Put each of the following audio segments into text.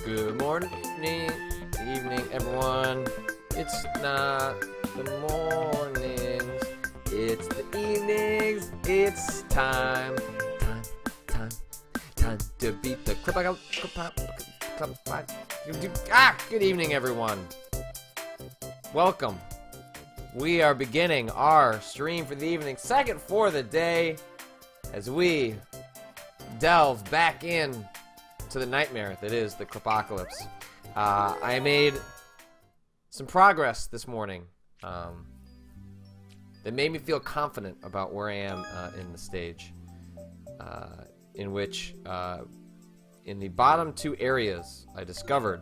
Good morning, evening, everyone. It's not the mornings, it's the evenings. It's time to beat the Good evening, everyone. Welcome. We are beginning our stream for the evening, second for the day, as we delve back in to the nightmare that is the Klepocalypse. I made some progress this morning that made me feel confident about where I am in the stage, in which in the bottom two areas I discovered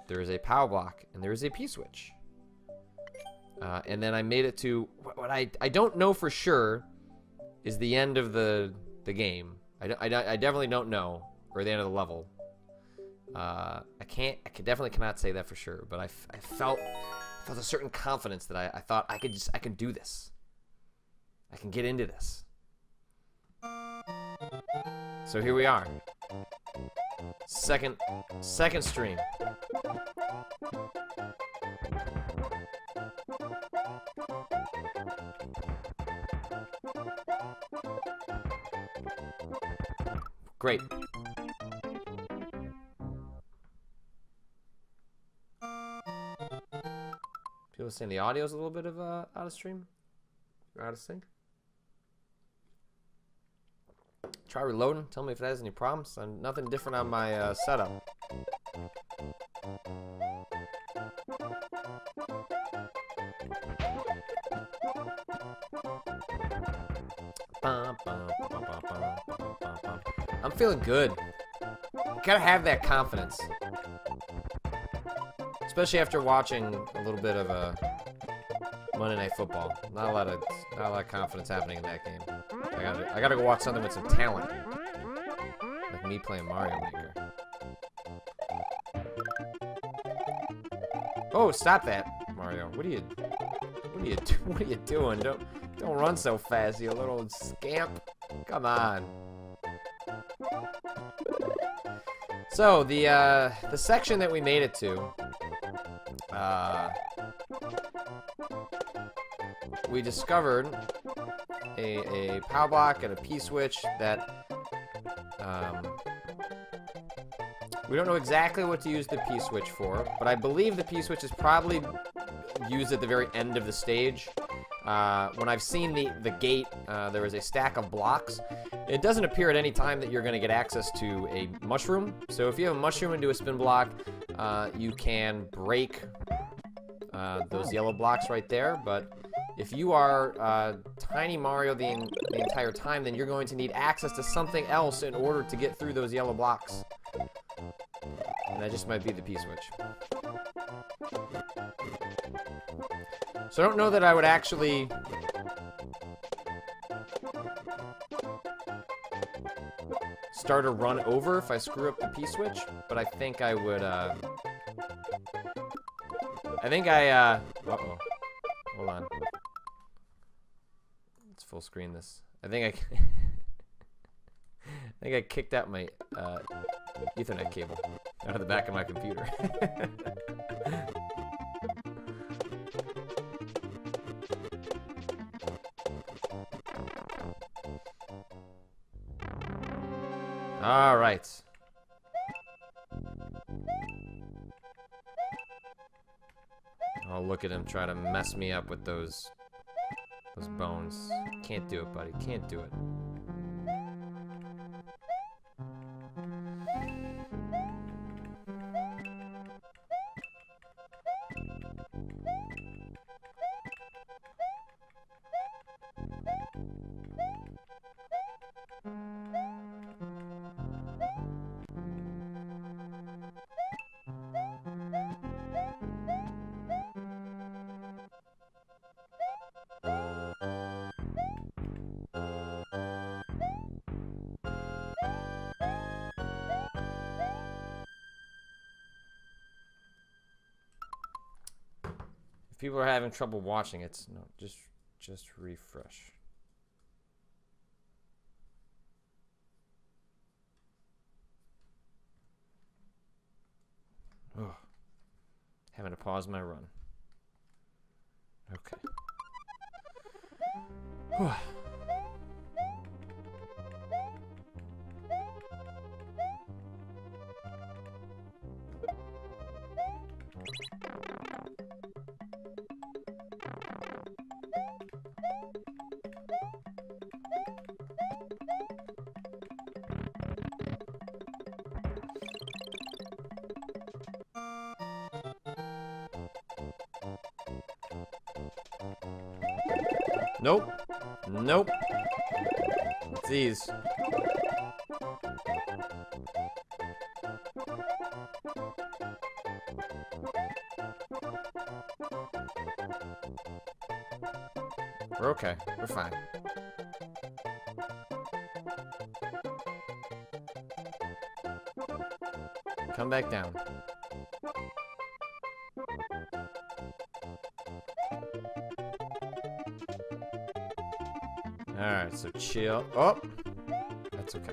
there is a power block and there is a P-switch. And then I made it to what I don't know for sure is the end of the game. I definitely don't know, or the end of the level. I definitely cannot say that for sure, but I felt a certain confidence that I thought I can do this. I can get into this. So here we are. Second stream. Great. People saying the audio's a little bit of out of stream, or out of sync. Try reloading. Tell me if it has any problems. Nothing different on my setup. I'm feeling good. Gotta have that confidence, especially after watching a little bit of Monday Night Football. Not a lot of confidence happening in that game. I gotta go watch something with some talent, like me playing Mario Maker. Oh, stop that, Mario! What are you doing? Don't run so fast, you little scamp! Come on. So the section that we made it to, we discovered a power block and a P-switch that we don't know exactly what to use the P-switch for, but I believe the P-switch is probably used at the very end of the stage. When I've seen the gate, there is a stack of blocks. It doesn't appear at any time that you're going to get access to a mushroom. So if you have a mushroom into a spin block, you can break those yellow blocks right there. But if you are Tiny Mario the entire time, then you're going to need access to something else in order to get through those yellow blocks. And that just might be the P-switch. So I don't know that I would actually start a run over if I screw up the P-switch, but I think I would, uh-oh. Hold on. Let's full screen this. I think I kicked out my, Ethernet cable out of the back of my computer. All right. Oh, look at him try to mess me up with those bones. Can't do it, buddy. Can't do it. People are having trouble watching it. No, just refresh. Having to pause my run. Okay. Whew. Nope. Nope. It's these. We're okay. We're fine. Come back down. Alright, so chill. Oh! That's okay.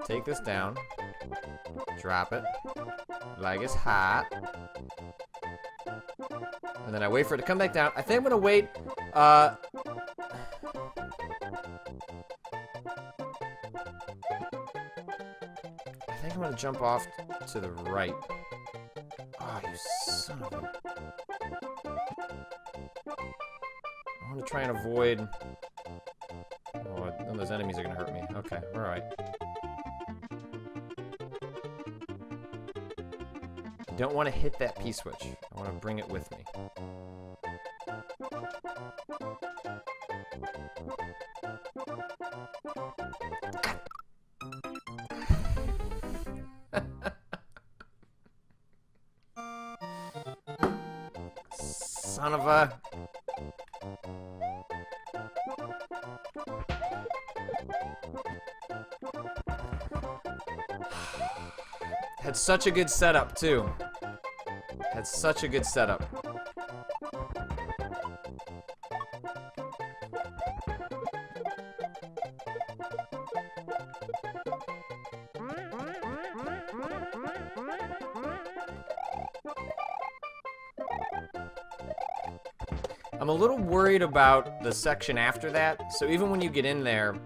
Take this down. Drop it. Like it's hot. And then I wait for it to come back down. I think I'm gonna wait, I think I'm gonna jump off to the right. Oh, you son of a... I want to try and avoid... Oh, none of those enemies are gonna hurt me. Okay, alright. I don't want to hit that P-switch. I want to bring it with me. Son of a... Had such a good setup, too. Had such a good setup. I'm a little worried about the section after that. So even when you get in there,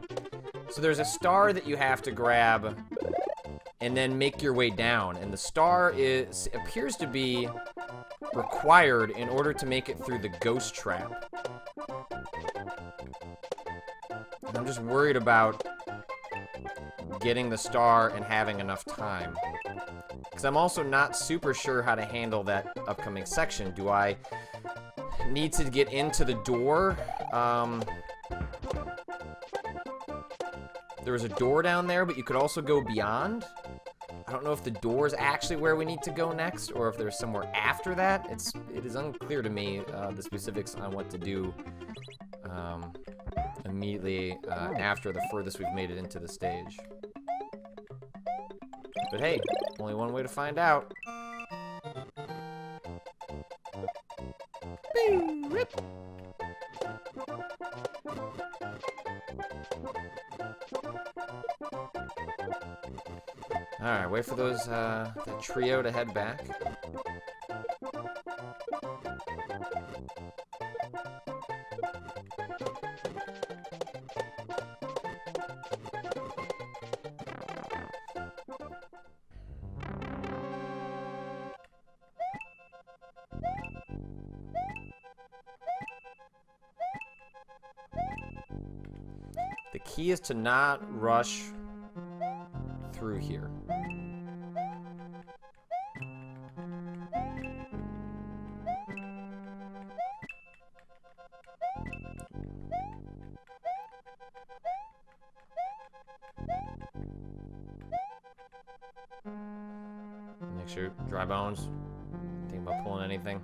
so there's a star that you have to grab and then make your way down. And the star appears to be required in order to make it through the ghost trap. And I'm just worried about getting the star and having enough time. Because I'm also not super sure how to handle that upcoming section. Do I need to get into the door? There was a door down there, but you could also go beyond. I don't know if the door is actually where we need to go next, or if there's somewhere after that. It is unclear to me, the specifics on what to do immediately after the furthest we've made it into the stage. But hey, only one way to find out. Alright, wait for those, that trio to head back. The key is to not rush through here. Make sure, dry bones. Think about pulling anything.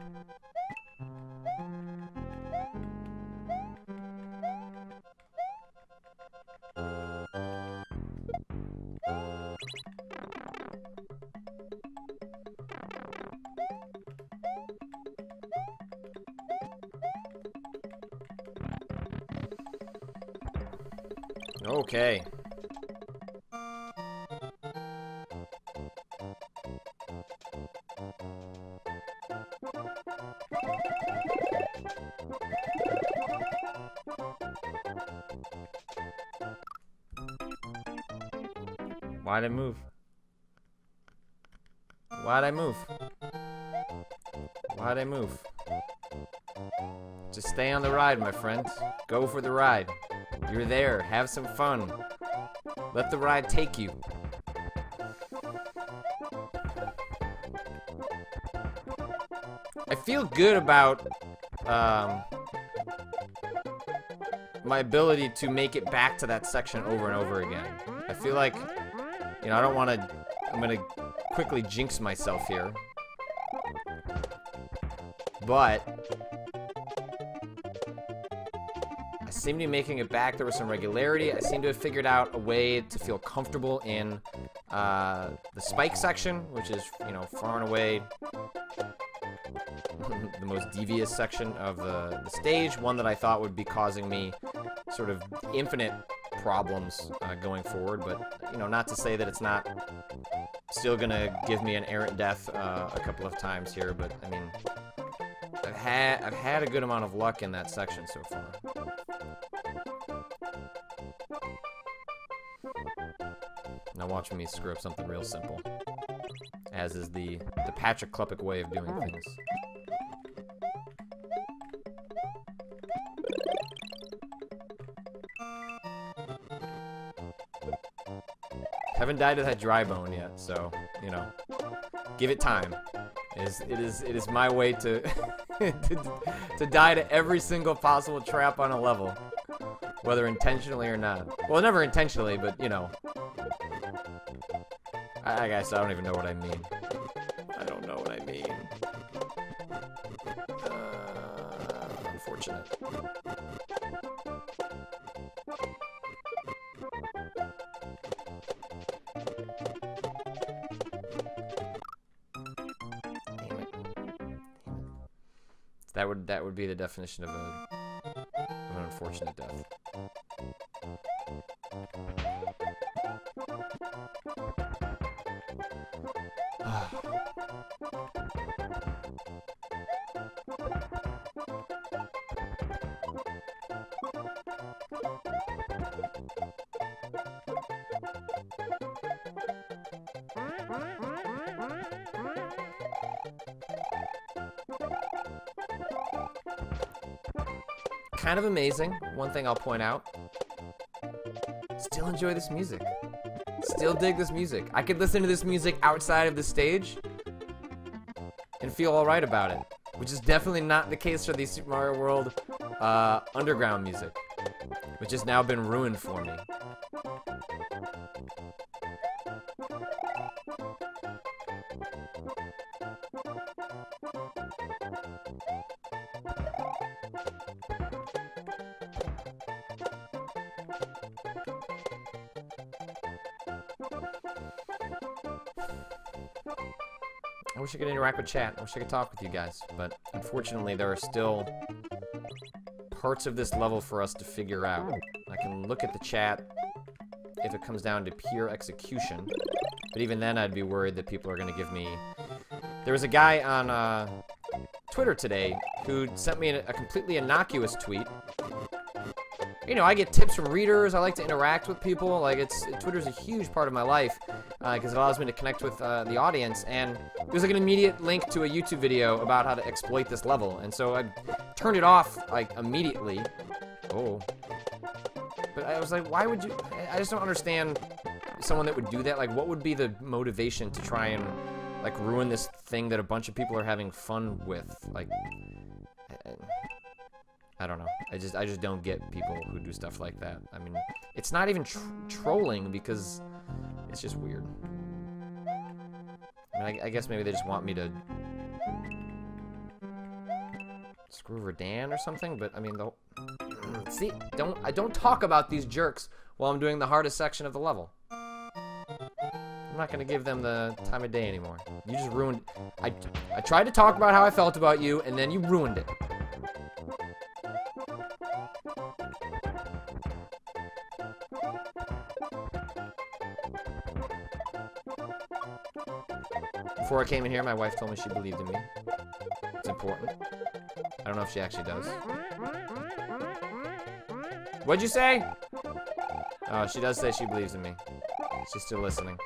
Okay. Why'd I move? Why'd I move? Why'd I move? Just stay on the ride, my friend. Go for the ride. You're there. Have some fun. Let the ride take you. I feel good about my ability to make it back to that section over and over again. I feel like, you know, I don't want to, I'm going to quickly jinx myself here. But I seem to be making it back. There was some regularity. I seem to have figured out a way to feel comfortable in the spike section, which is, you know, far and away the most devious section of the stage. One that I thought would be causing me sort of infinite problems going forward. But, you know, not to say that it's not still going to give me an errant death a couple of times here. But, I mean, I've had a good amount of luck in that section so far. Now watch me screw up something real simple, as is the Patrick Klepek way of doing things. Haven't died to that dry bone yet, so you know, give it time. It is my way to to die to every single possible trap on a level, whether intentionally or not. Well, never intentionally, but you know. I guess I don't even know what I mean. I don't know what I mean. Unfortunate. Damn it. That would be the definition of an unfortunate death. Kind of amazing. One thing I'll point out. Still enjoy this music. Still dig this music. I could listen to this music outside of the stage and feel alright about it. Which is definitely not the case for the Super Mario World underground music. Which has now been ruined for me. I wish I could interact with chat. I wish I could talk with you guys. But unfortunately, there are still parts of this level for us to figure out. I can look at the chat if it comes down to pure execution. But even then, I'd be worried that people are going to give me... There was a guy on Twitter today who sent me a completely innocuous tweet. You know, I get tips from readers. I like to interact with people. Like, Twitter's a huge part of my life because it allows me to connect with the audience. And there's like an immediate link to a YouTube video about how to exploit this level. And so I turned it off, like, immediately. Oh. But I was like, why would you... I just don't understand someone that would do that. Like, what would be the motivation to try and, like, ruin this thing that a bunch of people are having fun with? Like... I don't know. I just don't get people who do stuff like that. I mean, it's not even trolling because it's just weird. I mean, I guess maybe they just want me to screw over Dan or something. But I mean, see, I don't talk about these jerks while I'm doing the hardest section of the level. I'm not gonna give them the time of day anymore. You just ruined. I tried to talk about how I felt about you, and then you ruined it. Before I came in here, my wife told me she believed in me. It's important. I don't know if she actually does. What'd you say? Oh, she does say she believes in me. She's still listening.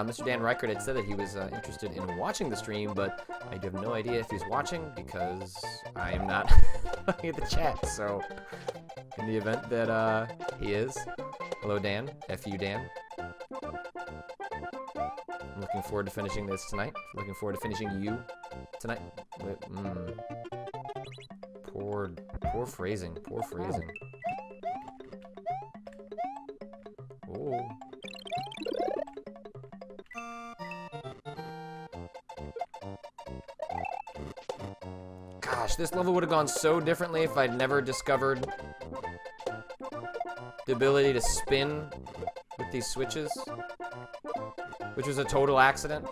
Mr. Dan Reichert had said that he was interested in watching the stream, but I have no idea if he's watching because I am not looking at the chat. So, in the event that he is, hello Dan, F you Dan. I'm looking forward to finishing this tonight. Looking forward to finishing you tonight. Poor phrasing. Poor phrasing. Oh. Gosh, this level would have gone so differently if I'd never discovered the ability to spin with these switches, which was a total accident.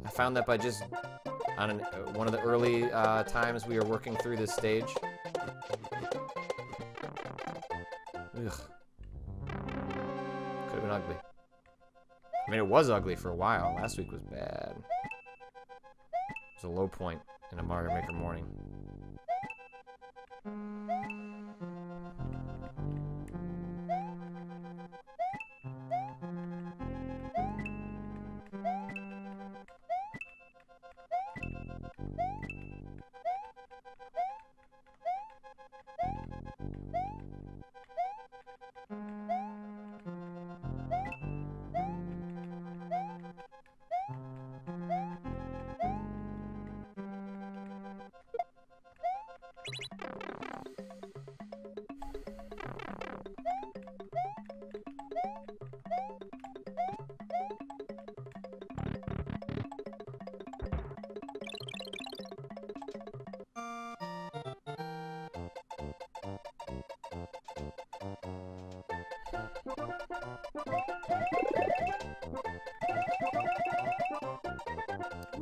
I found that by just on one of the early times we were working through this stage. Ugh. Could have been ugly. I mean, it was ugly for a while. Last week was bad. It was a low point in a Mario Maker morning.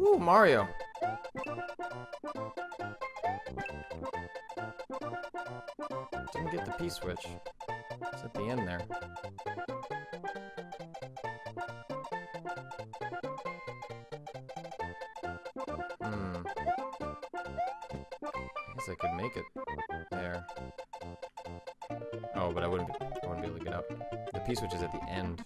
Ooh, Mario. Didn't get the P-switch. It's at the end there. I guess I could make it there. Oh, but I wouldn't be able to get up. The P-switch is at the end.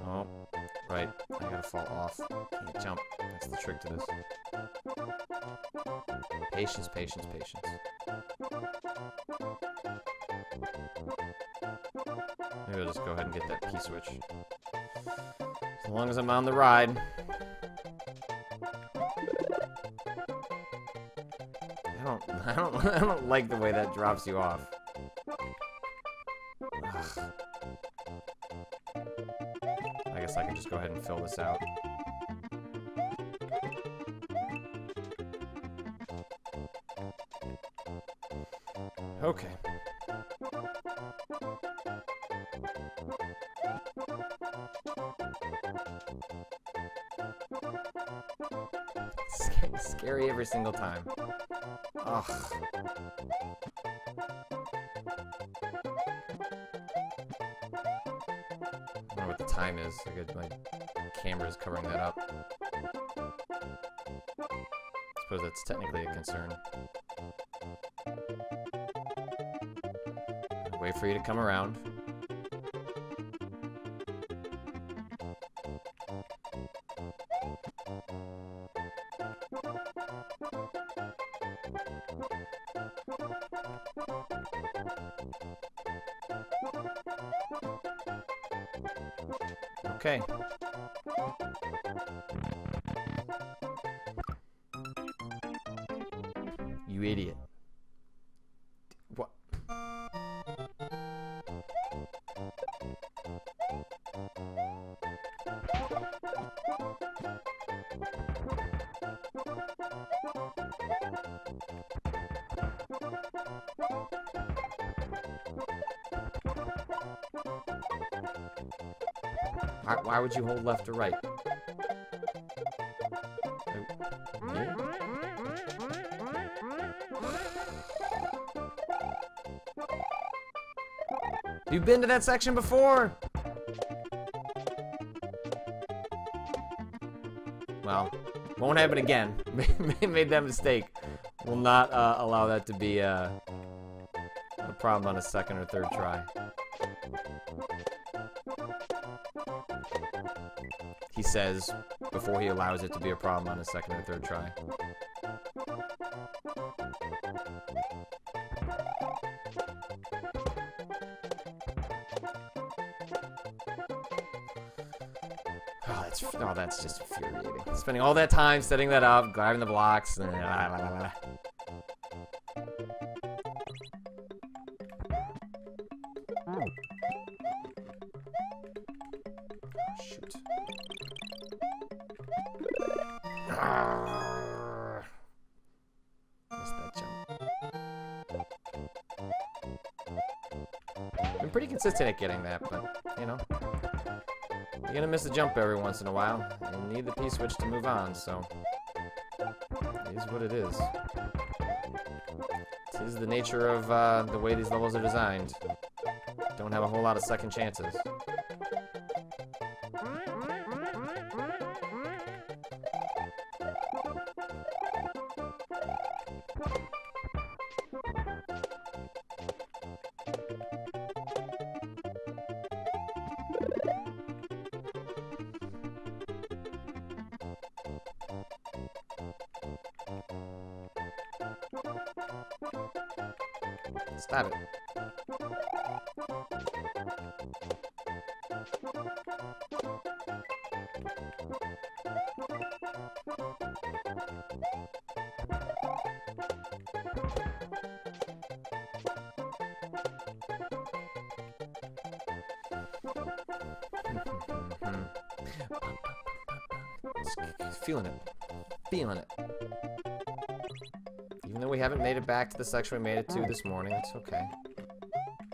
Oh, right. I gotta fall off. Can't jump. That's the trick to this. Patience, patience, patience. Maybe I'll just go ahead and get that P-switch. As long as I'm on the ride. I don't like the way that drops you off. Ugh. I guess I can just go ahead and fill this out. Okay. Scary every single time. Ugh. I don't know what the time is. My camera's covering that up. I suppose that's technically a concern. Wait for you to come around. Okay. You idiot. What? Why would you hold left or right? You've been to that section before! Well, won't happen again. Made that mistake. Will not allow that to be a problem on a second or third try. He says before he allows it to be a problem on a second or third try. Oh, that's just infuriating. Spending all that time setting that up, grabbing the blocks, and oh, shoot. Missed that jump. Been pretty consistent at getting that, but, you know. You're gonna miss a jump every once in a while. You need the P-switch to move on, so it is what it is. It is the nature of the way these levels are designed. Don't have a whole lot of second chances. Stab it. Feeling it. Feeling it. Even though we haven't made it back to the section we made it to this morning, it's okay.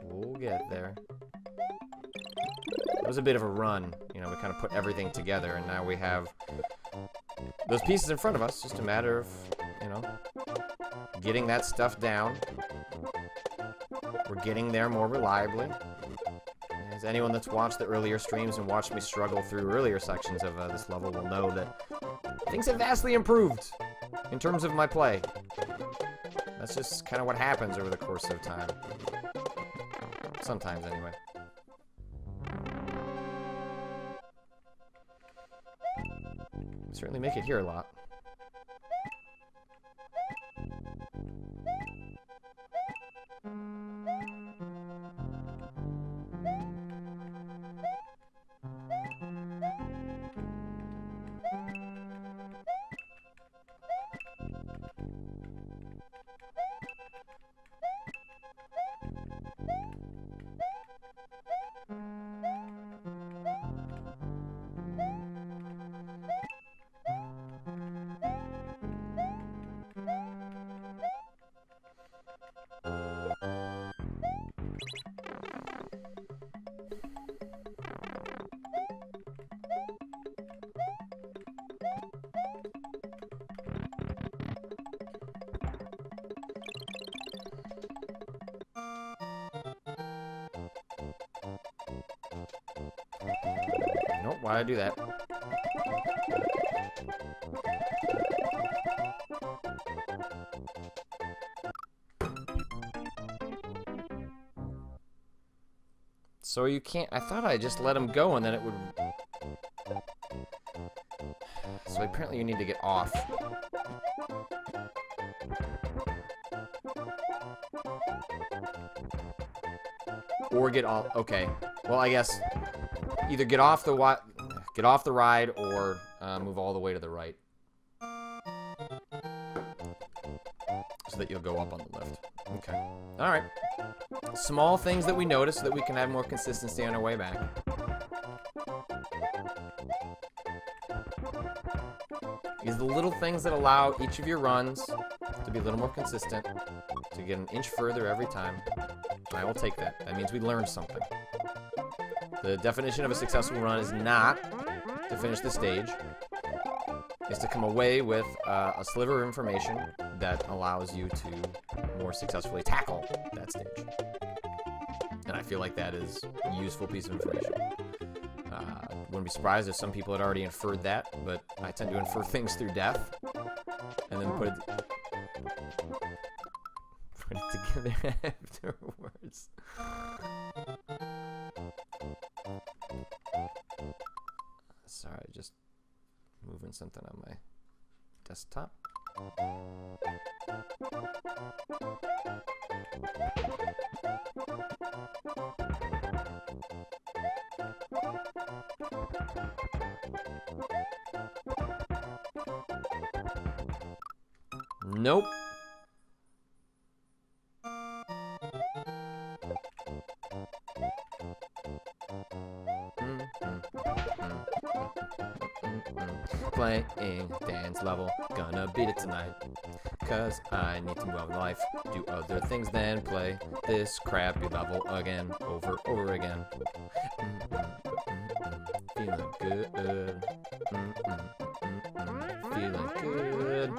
We'll get there. It was a bit of a run. You know, we kind of put everything together, and now we have those pieces in front of us. Just a matter of, you know, getting that stuff down. We're getting there more reliably. As anyone that's watched the earlier streams and watched me struggle through earlier sections of this level will know that things have vastly improved in terms of my play. That's just kind of what happens over the course of time. Sometimes, anyway. Certainly make it here a lot. Nope, why'd I do that? So you can't... I thought I just let him go and then it would... So apparently you need to get off. Or get off... Okay. Well, I guess... Either get off the ride or move all the way to the right. So that you'll go up on the lift. Okay. Alright. Small things that we notice so that we can have more consistency on our way back. These are the little things that allow each of your runs to be a little more consistent, to get an inch further every time. I will take that. That means we learned something. The definition of a successful run is not to finish the stage. It's to come away with a sliver of information that allows you to more successfully tackle that stage. And I feel like that is a useful piece of information. Wouldn't be surprised if some people had already inferred that, but I tend to infer things through death and then put it together afterwards. Sorry, just moving something on my desktop. Nope. Playing dance level, gonna beat it tonight. Cause I need to move on in life, do other things than play this crappy level again, over again. Feeling good. Feeling good.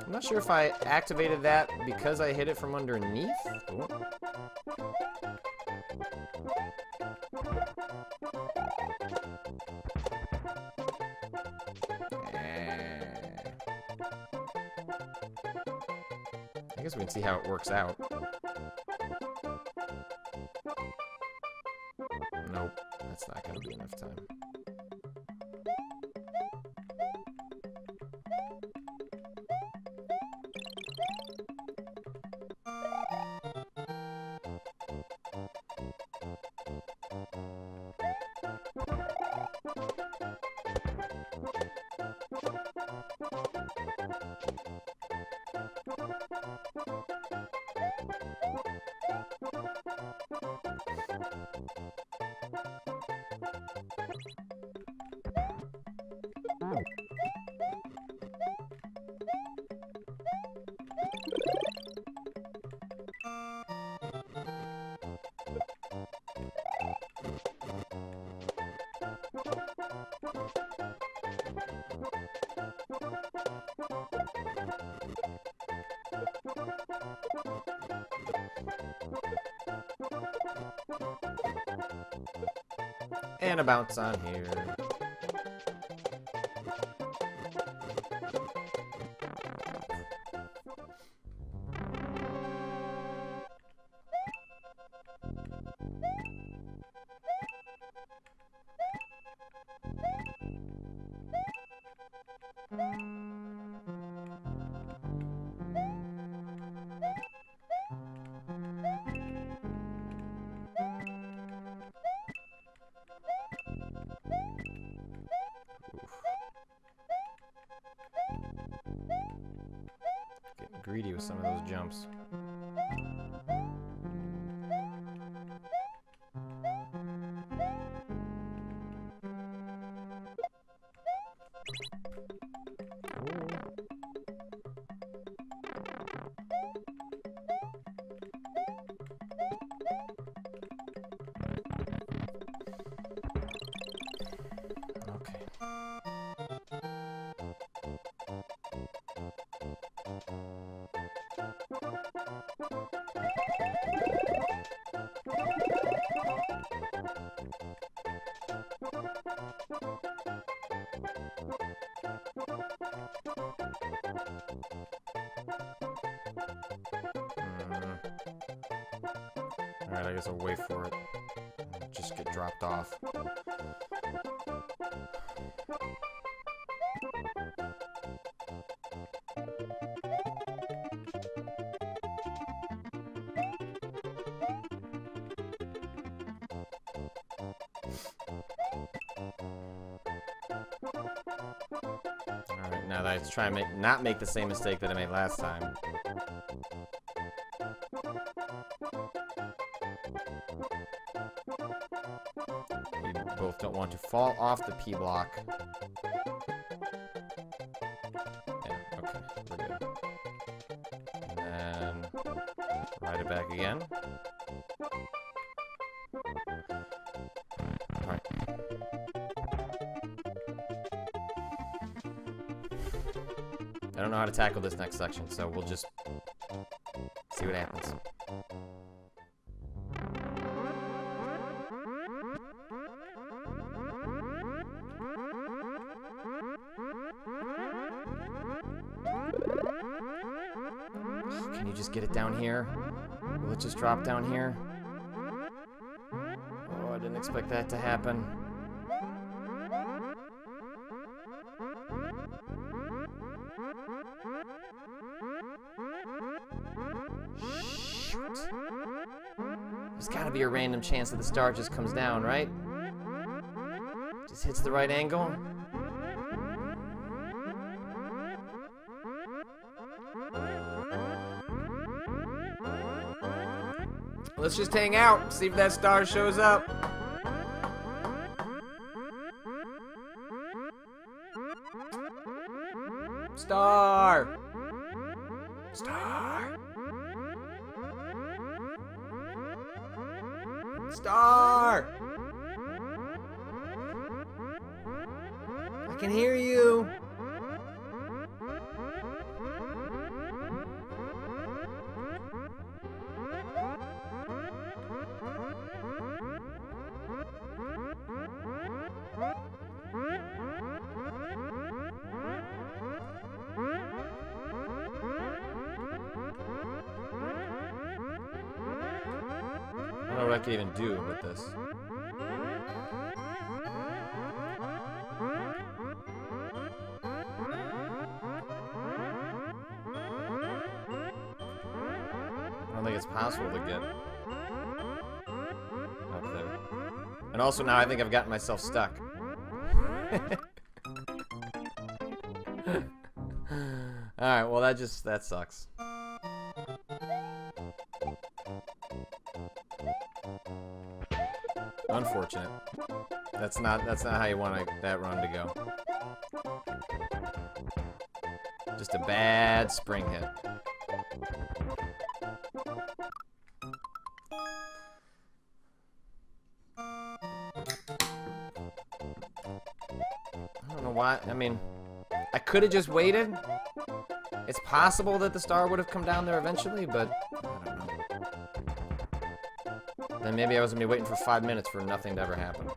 I'm not sure if I activated that because I hit it from underneath. Ooh. I guess we can see how it works out. Nope, that's not gonna be enough time. And a bounce on here. Getting greedy with some of those jumps. Alright, I guess I'll wait for it. Just get dropped off. Alright, now that I try to not make the same mistake that I made last time. You both don't want to fall off the P block. Yeah, okay, we're good. And then ride it back again. Alright. I don't know how to tackle this next section, so we'll just see what happens. Can you just get it down here? Will it just drop down here? Oh, I didn't expect that to happen. Shoot. There's gotta be a random chance that the star just comes down, right? Just hits the right angle. Let's just hang out, see if that star shows up. Star! Star! Star! I can hear you. I don't know what I can even do with this. I don't think it's possible to get up there. And also now I think I've gotten myself stuck. Alright, well that sucks. Unfortunate. That's not how you want that run to go. Just a bad spring hit. I don't know why. I mean, I could have just waited. It's possible that the star would have come down there eventually, but I don't know. Then maybe I was gonna be waiting for 5 minutes for nothing to ever happen.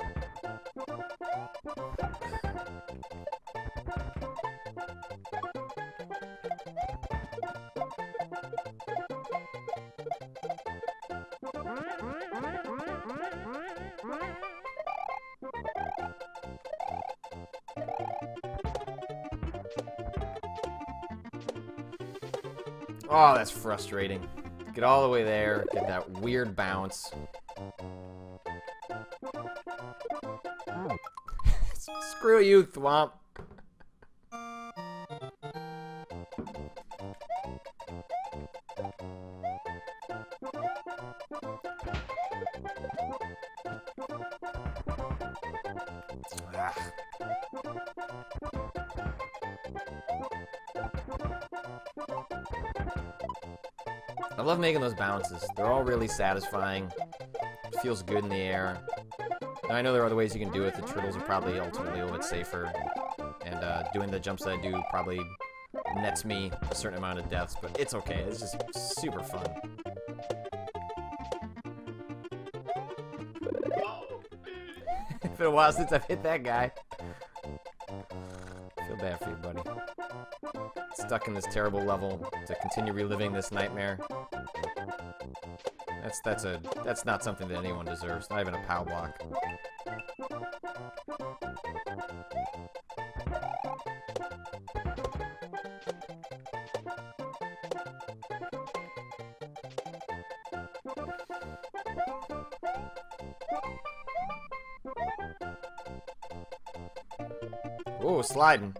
Oh, that's frustrating. Get all the way there, get that weird bounce. Screw you, Thwomp. I love making those bounces. They're all really satisfying. It feels good in the air. Now, I know there are other ways you can do it. The turtles are probably ultimately a little bit safer. And doing the jumps that I do probably nets me a certain amount of deaths, but it's okay. It's just super fun. It's been a while since I've hit that guy. Feel bad for you, buddy. Stuck in this terrible level to continue reliving this nightmare. That's not something that anyone deserves. Not even a POW block. Ooh, sliding.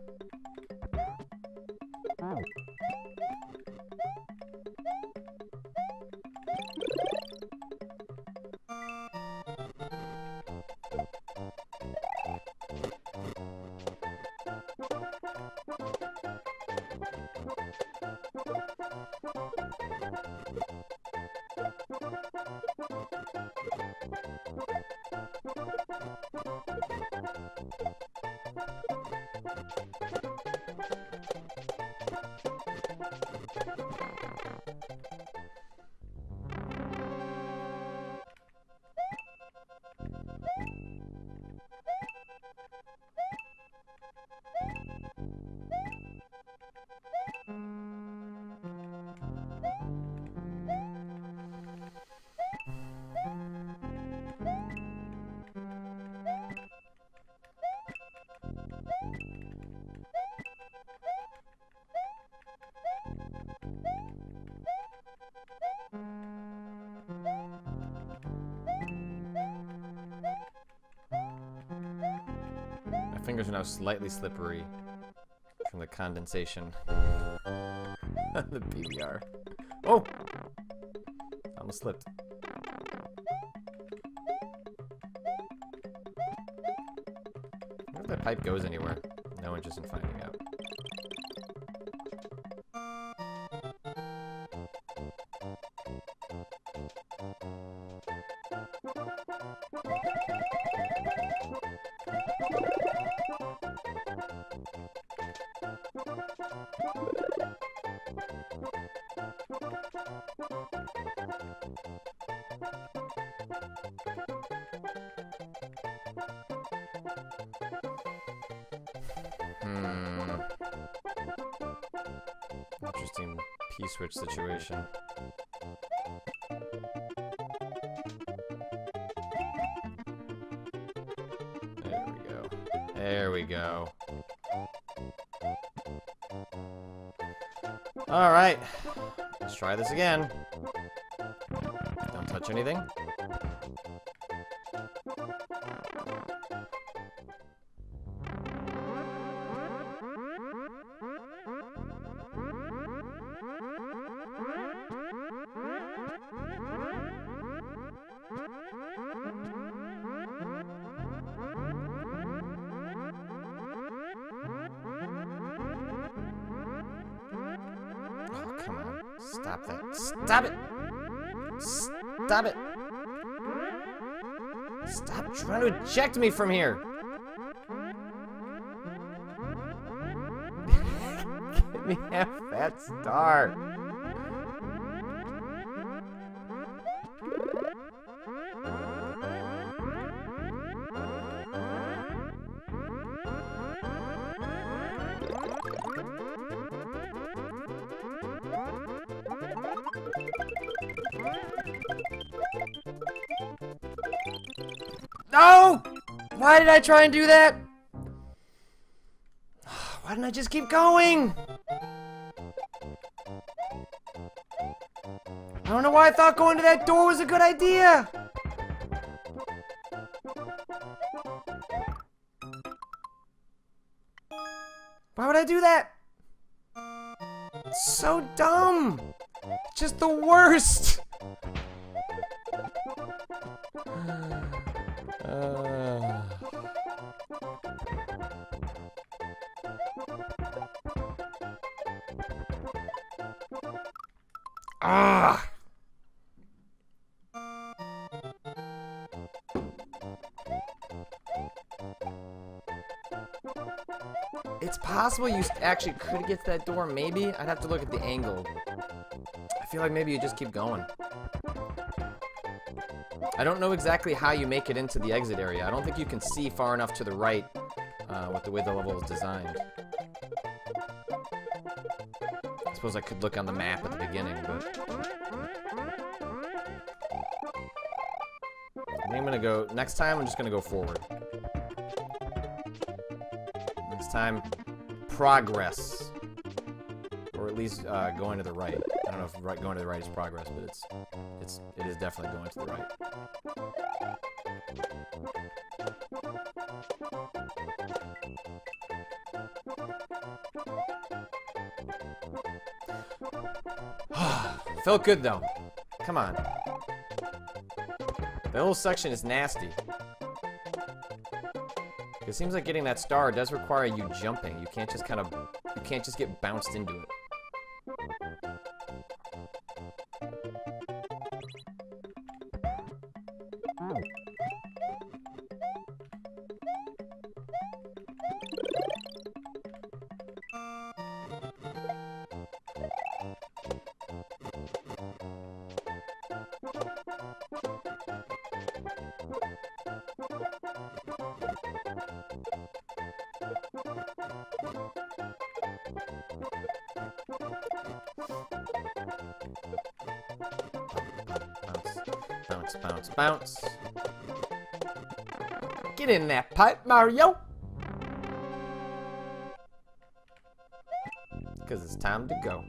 fingers are now slightly slippery from the condensation. The PBR. Oh! Almost slipped. I wonder if that pipe goes anywhere. No interest in finding out. Interesting P-switch situation. There we go. There we go. Alright. Let's try this again. Don't touch anything. Come on. Stop that. Stop it! Stop it! Stop trying to eject me from here! Give me half that star! No! Why did I try and do that? Why didn't I just keep going? I don't know why I thought going to that door was a good idea. Why would I do that? It's so dumb. Just the worst. Ah! It's possible you actually could get to that door, maybe? I'd have to look at the angle. I feel like maybe you just keep going. I don't know exactly how you make it into the exit area. I don't think you can see far enough to the right with the way the level is designed. I suppose I could look on the map at the beginning, but... I think I'm gonna go... Next time, I'm just gonna go forward. Next time, progress. Or at least going to the right. I don't know if going to the right is progress, but it is definitely going to the right. Felt good though. Come on. The whole section is nasty. It seems like getting that star does require you jumping. You can't just you can't just get bounced into it. Bounce, bounce, bounce. Get in that pipe, Mario! Because it's time to go.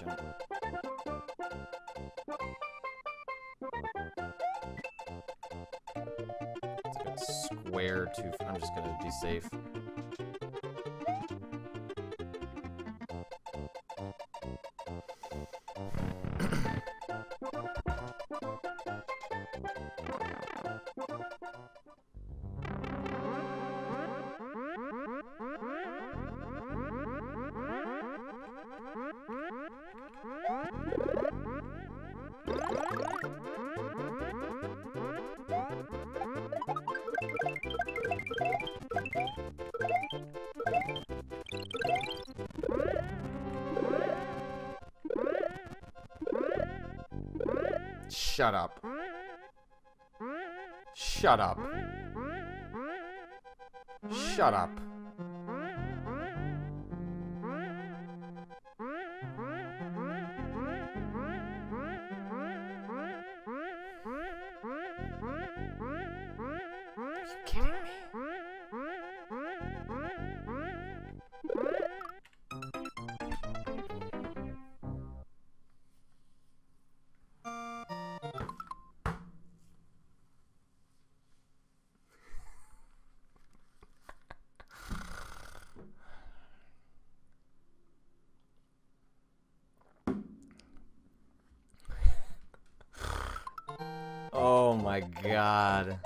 watching. It's like a square too. I'm just gonna be safe. Shut up. Shut up. Shut up. Are you kidding me? Oh my god.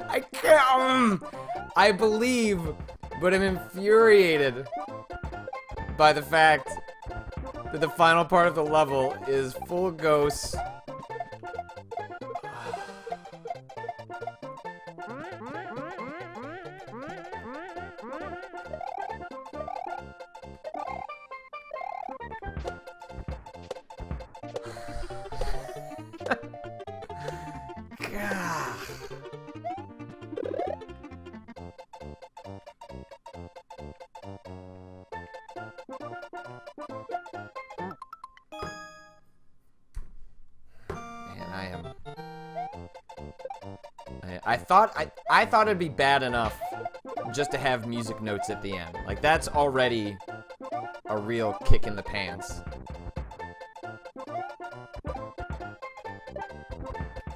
I can't. I believe, but I'm infuriated by the fact that the final part of the level is full of ghosts. I thought it'd be bad enough just to have music notes at the end. Like, that's already a real kick in the pants.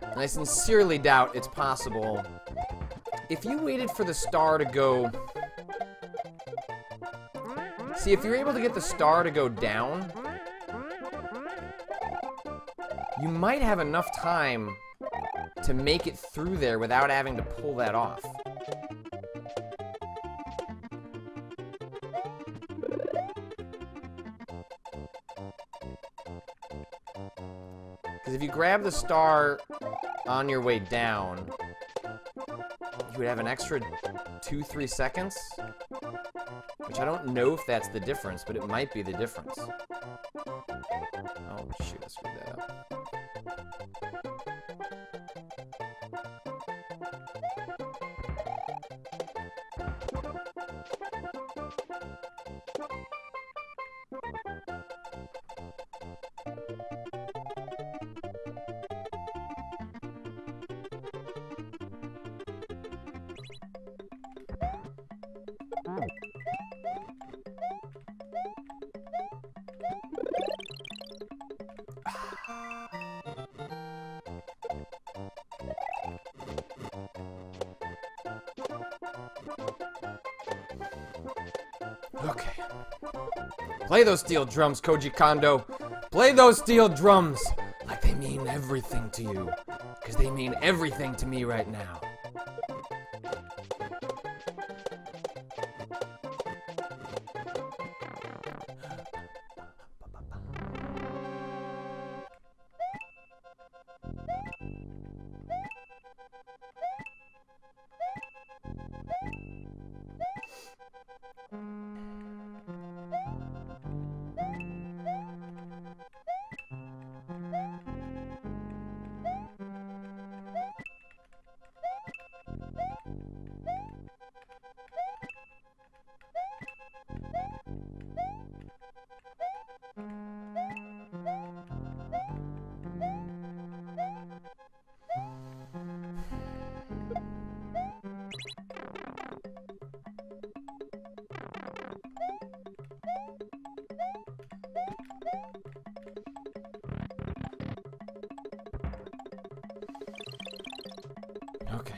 And I sincerely doubt it's possible. If you waited for the star to go... See, if you're able to get the star to go down, you might have enough time to make it through there without having to pull that off. Because if you grab the star on your way down, you would have an extra 2-3 seconds. Which I don't know if that's the difference, but it might be the difference. Oh shoot, I screwed that up. Okay. Play those steel drums, Koji Kondo. Play those steel drums like they mean everything to you. Because they mean everything to me right now. Okay.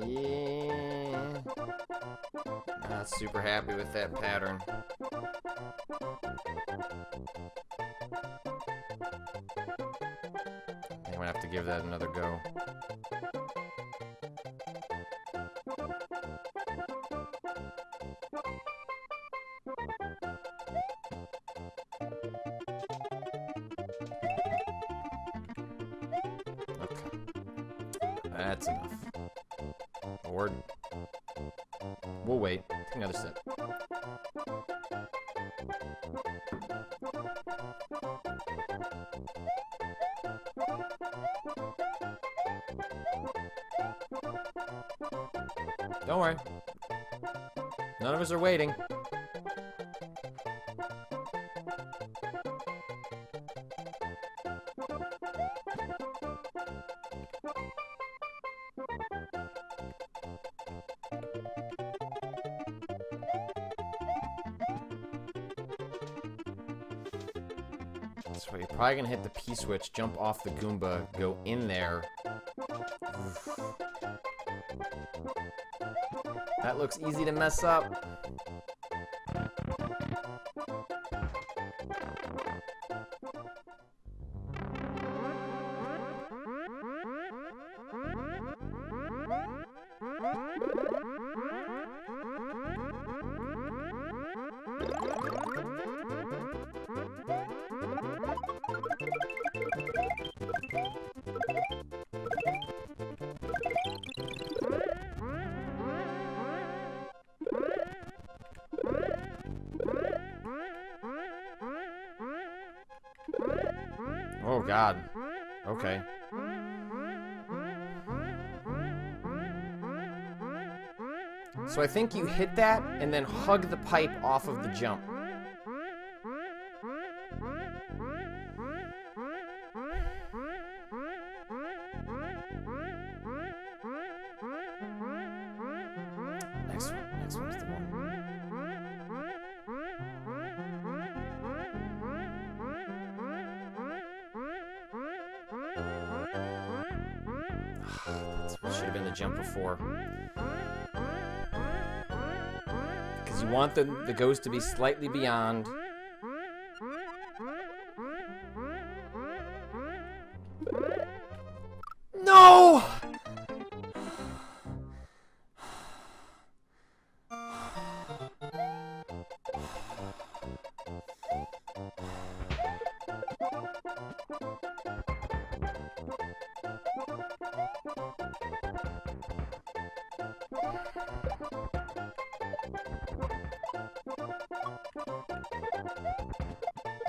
Yeah. Not super happy with that pattern. I'm gonna have to give that another go. Okay. That's enough. Or we'll wait. Take another sip. Don't worry. None of us are waiting. So you're probably gonna hit the P switch, jump off the Goomba, go in there. Oof. That looks easy to mess up. Oh God. Okay. So I think you hit that and then hug the pipe off of the jump. Next one's the one. That should have been the jump before. Because you want the ghost to be slightly beyond. No!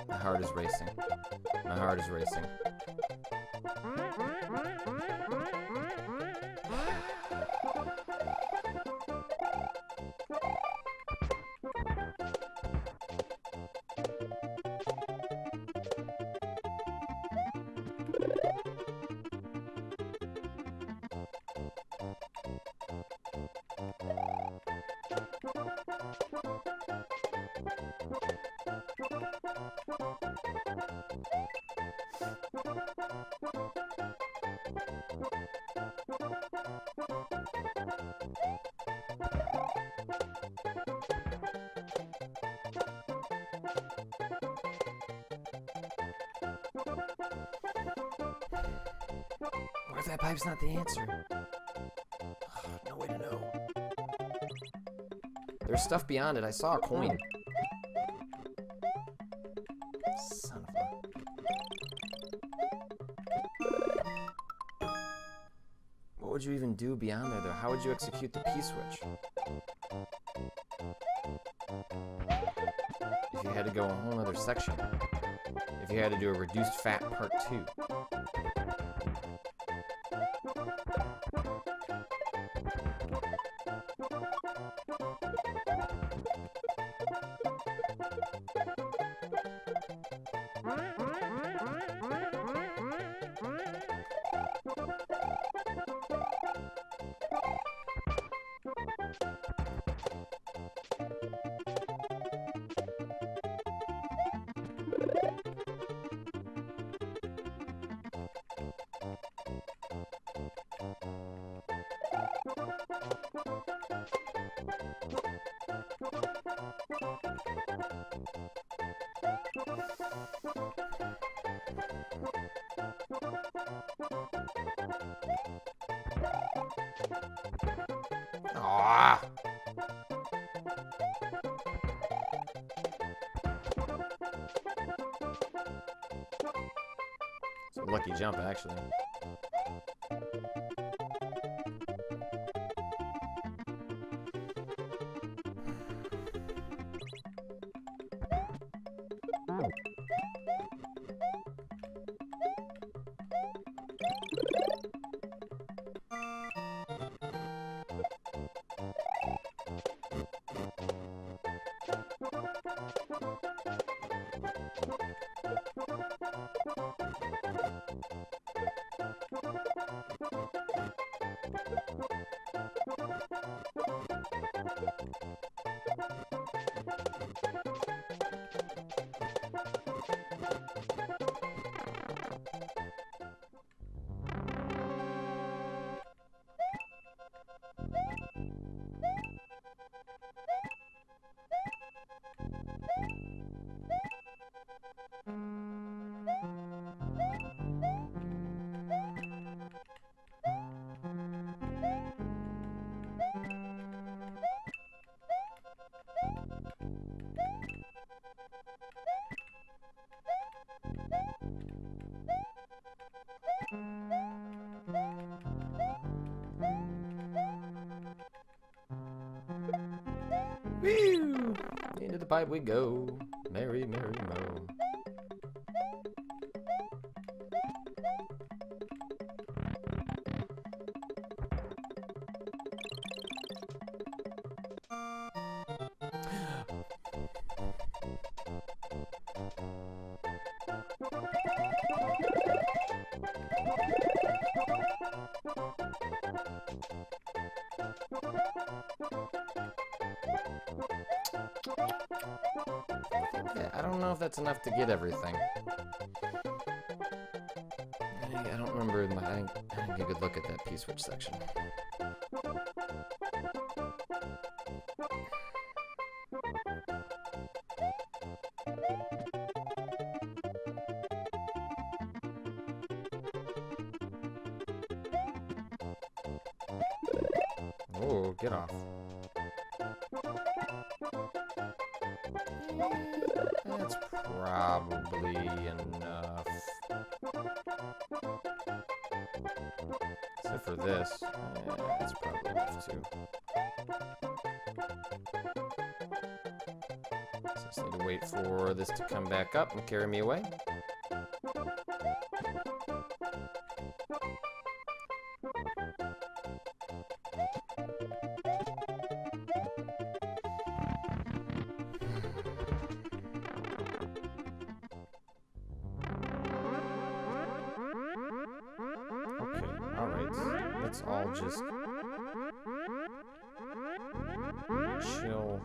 My heart is racing. My heart is racing. What if that pipe's not the answer? No way to know. There's stuff beyond it. I saw a coin. Son of a... What would you even do beyond there, though? How would you execute the P-switch? If you had to go a whole other section. If you had to do a reduced fat part 2. Ah. It's a lucky jump, actually. Woo! Into the pipe we go. Merry, merry mo. I don't know if that's enough to get everything. I don't remember. I didn't get a good look at that P-switch section. Oh, get off. That's probably enough. Except for this. That's probably enough too. So just need to wait for this to come back up and carry me away. Let's all just chill.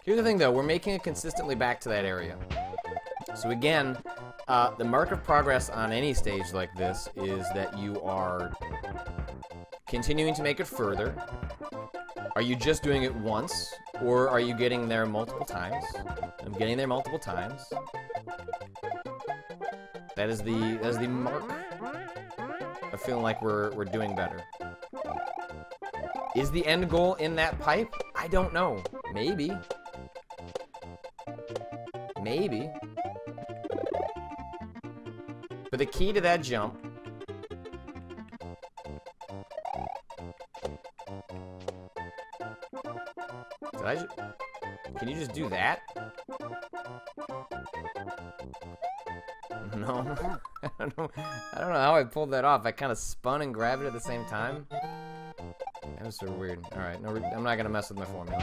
Here's the thing, though. We're making it consistently back to that area. So again, the mark of progress on any stage like this is that you are continuing to make it further. Are you just doing it once, or are you getting there multiple times? I'm getting there multiple times. That is the mark of feeling like we're doing better. Is the end goal in that pipe? I don't know. Maybe. Maybe. But the key to that jump... Did I just... Can you just do that? No. I don't know how I pulled that off. I kind of spun and grabbed it at the same time. That was sort of weird. Alright, no, I'm not gonna mess with my formula.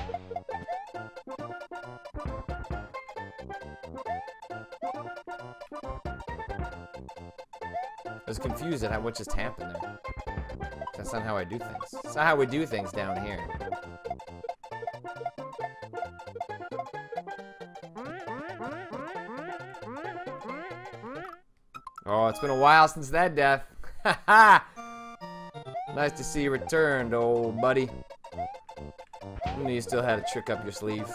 I was confused at what just happened there. That's not how I do things. That's not how we do things down here. Oh, it's been a while since that death. Haha! Nice to see you returned, old buddy. I knew you still had a trick up your sleeve.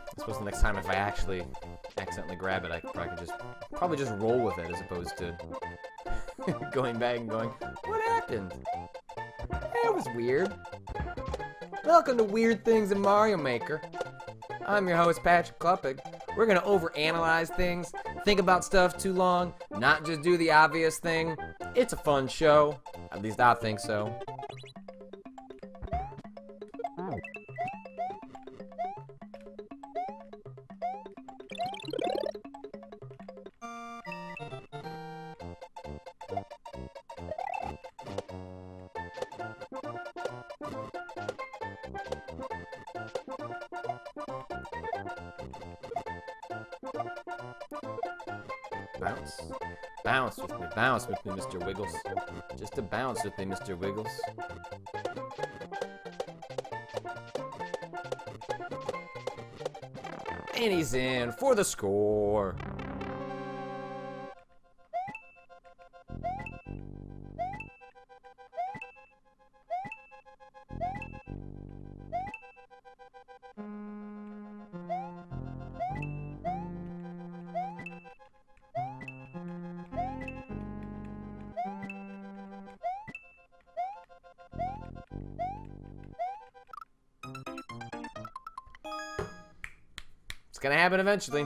I suppose the next time if I actually accidentally grab it, I could probably just roll with it as opposed to going back and going, what happened? That was weird. Welcome to Weird Things in Mario Maker. I'm your host, Patrick Klepek. We're gonna overanalyze things, think about stuff too long, not just do the obvious thing. It's a fun show. At least I think so. Bounce. Bounce with me, Mr. Wiggles. Just a bounce with me, Mr. Wiggles. And he's in for the score. It's gonna happen eventually.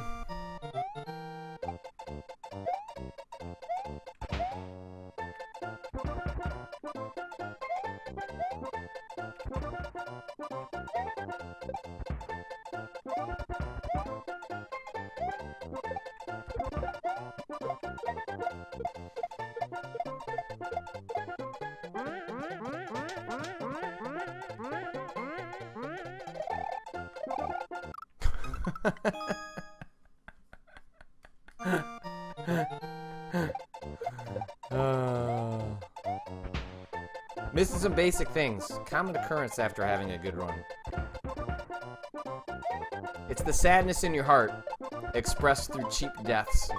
Missing some basic things. Common occurrence after having a good run. It's the sadness in your heart, expressed through cheap deaths.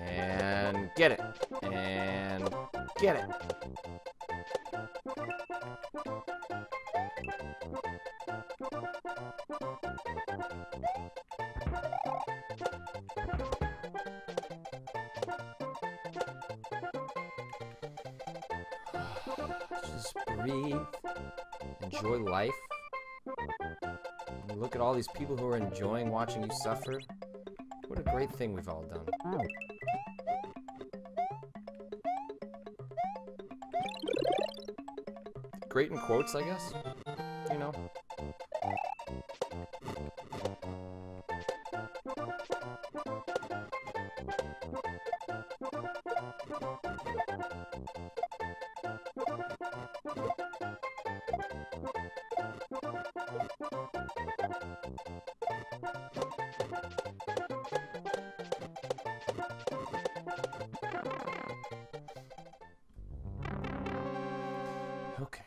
And get it. And get it. Just breathe. Enjoy life. Look at all these people who are enjoying watching you suffer. What a great thing we've all done. Great in quotes, I guess. You know. Okay.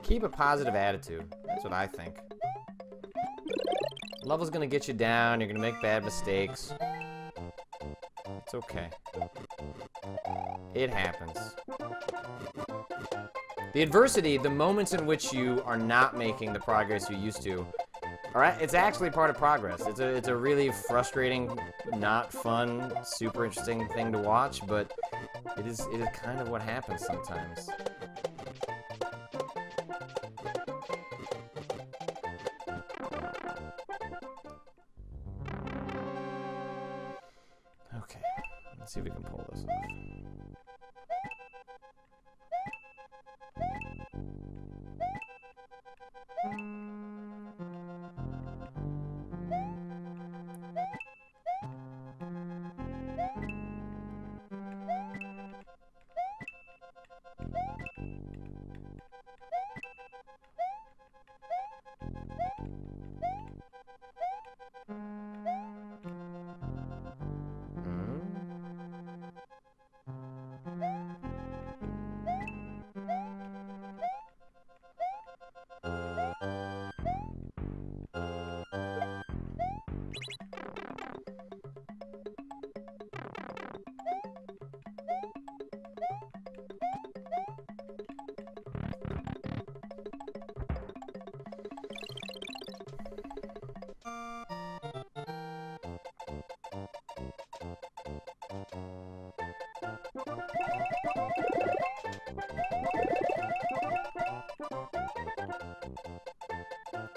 Keep a positive attitude. That's what I think. Level's gonna get you down. You're gonna make bad mistakes. It's okay. It happens. The adversity, the moments in which you are not making the progress you used to, alright, it's actually part of progress. It's a really frustrating, not fun, super interesting thing to watch, but it is kind of what happens sometimes. Okay, let's see if we can pull this off.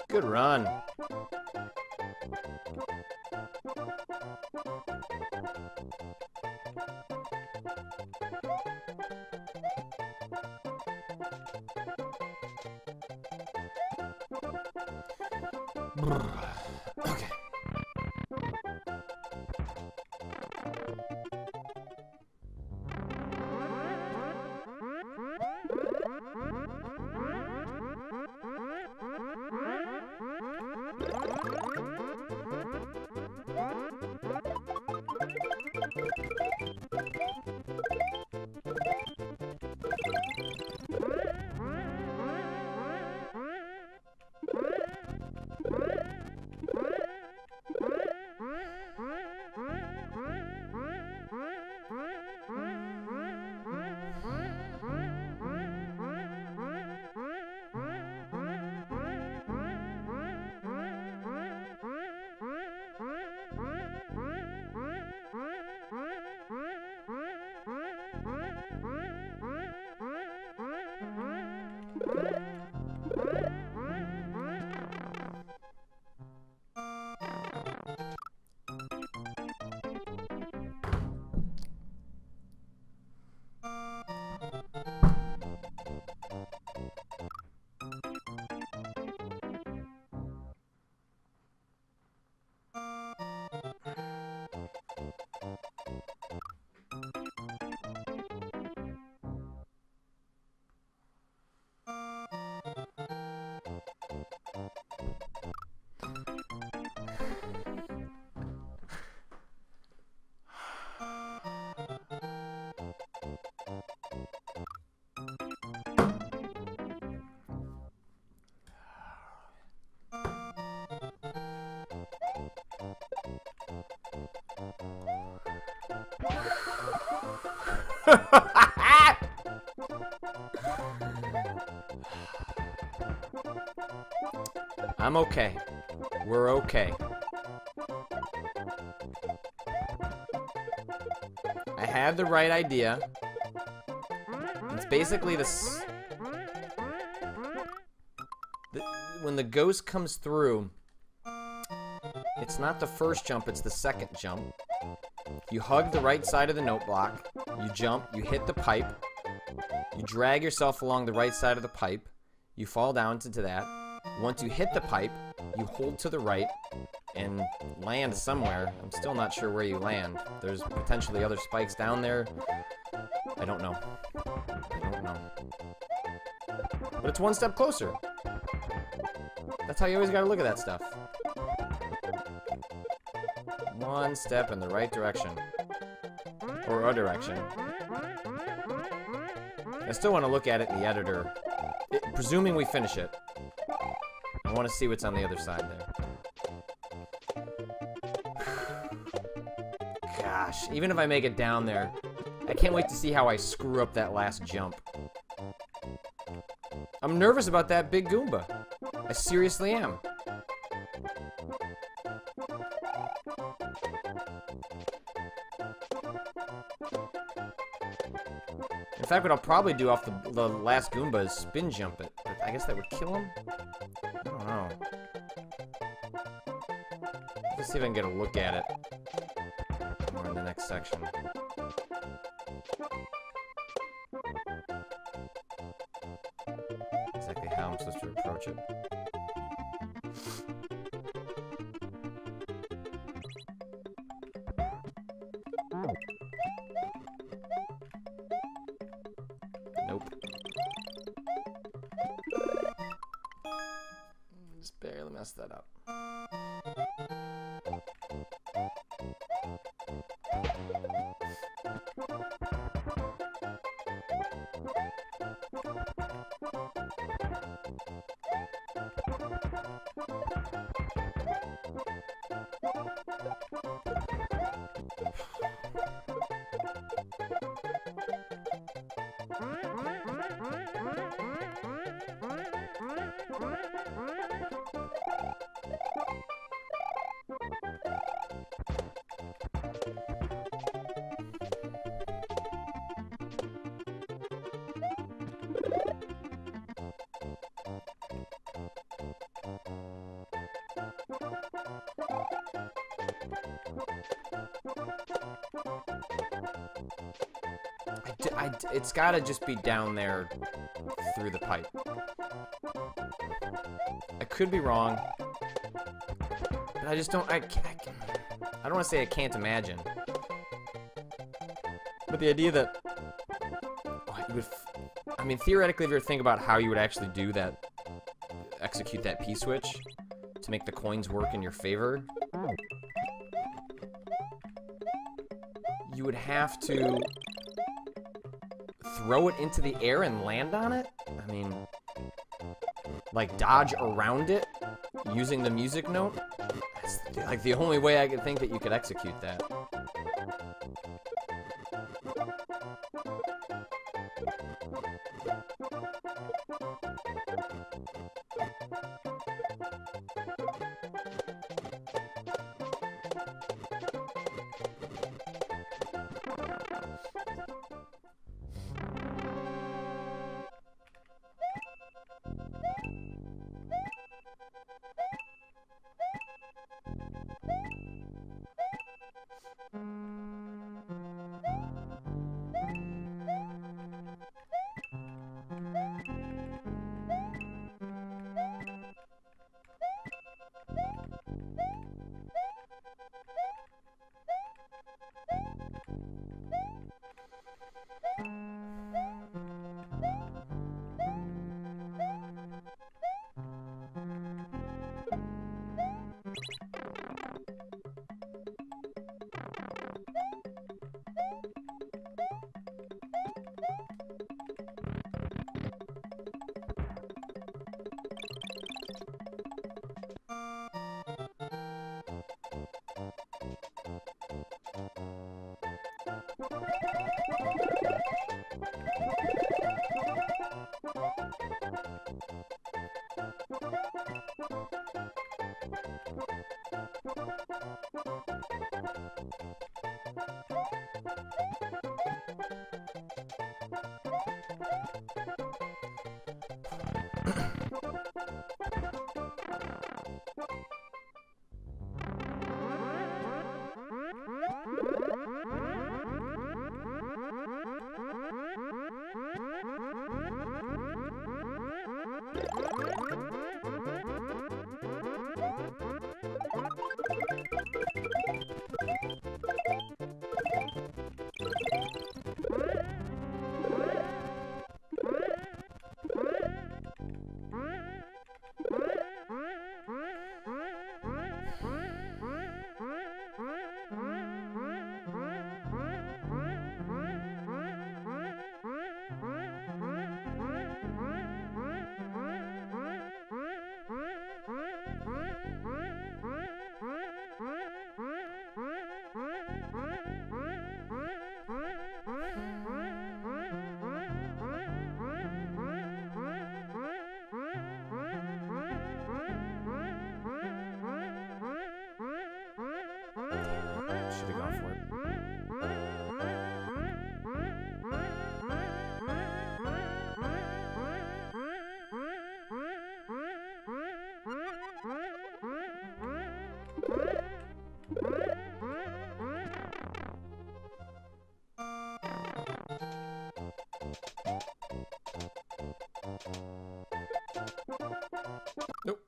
Good run. Okay. I'm okay. We're okay. I had the right idea. It's basically this. When the ghost comes through, it's not the first jump, it's the second jump. You hug the right side of the note block, you jump, you hit the pipe, you drag yourself along the right side of the pipe, you fall down into that. Once you hit the pipe, you hold to the right and land somewhere. I'm still not sure where you land. There's potentially other spikes down there. I don't know. I don't know. But it's one step closer. That's how you always gotta look at that stuff. One step in the right direction. Or a direction. I still want to look at it in the editor. Presuming we finish it. I want to see what's on the other side there. Gosh, even if I make it down there, I can't wait to see how I screw up that last jump. I'm nervous about that big Goomba. I seriously am. In fact, what I'll probably do off the last Goomba is spin jump it. But I guess that would kill him? I don't know. Let's see if I can get a look at it. More in the next section. Exactly how I'm supposed to approach it. Nope. Just barely messed that up. It's gotta just be down there through the pipe. I could be wrong, but I just don't. I don't want to say I can't imagine, but the idea that you would. I mean, theoretically, if you were to think about how you would actually do that, execute that P-switch to make the coins work in your favor, you would have to throw it into the air and land on it? I mean, like dodge around it using the music note? That's like the only way I could think that you could execute that. should have gone for it. Nope.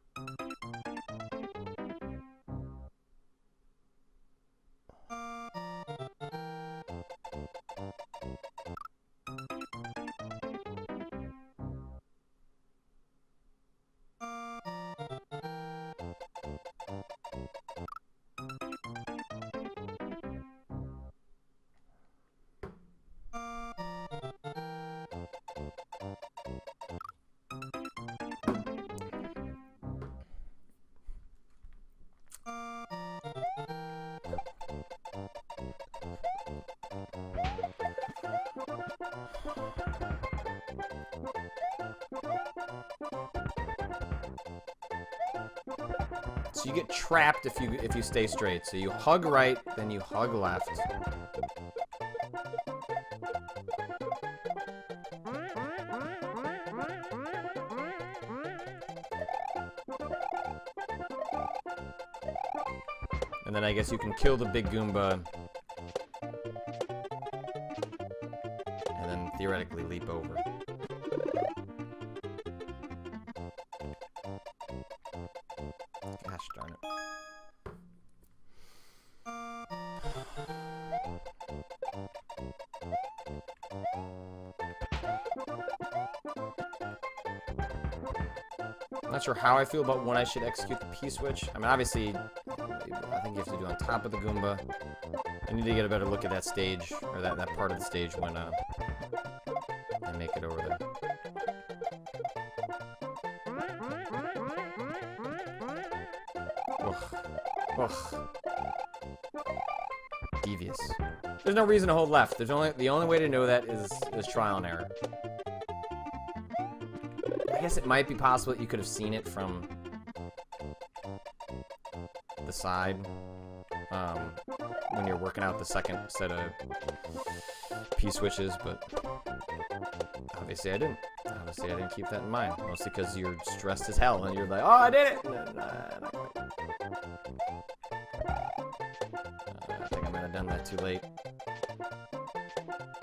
So you get trapped if you stay straight. So you hug right, then you hug left. And then I guess you can kill the big Goomba. And then theoretically leap over. Gosh darn it. I'm not sure how I feel about when I should execute the P-switch. I mean, obviously, I think you have to do it on top of the Goomba. I need to get a better look at that stage, or that part of the stage when I make it over there. Ugh. Ugh. Devious. There's no reason to hold left. The only way to know that is trial and error. I guess it might be possible that you could have seen it from the side when you're working out the second set of P-switches, but obviously I didn't. Obviously I didn't keep that in mind. Mostly because you're stressed as hell and you're like, oh, I did it! And then, not quite. I think I might have done that too late.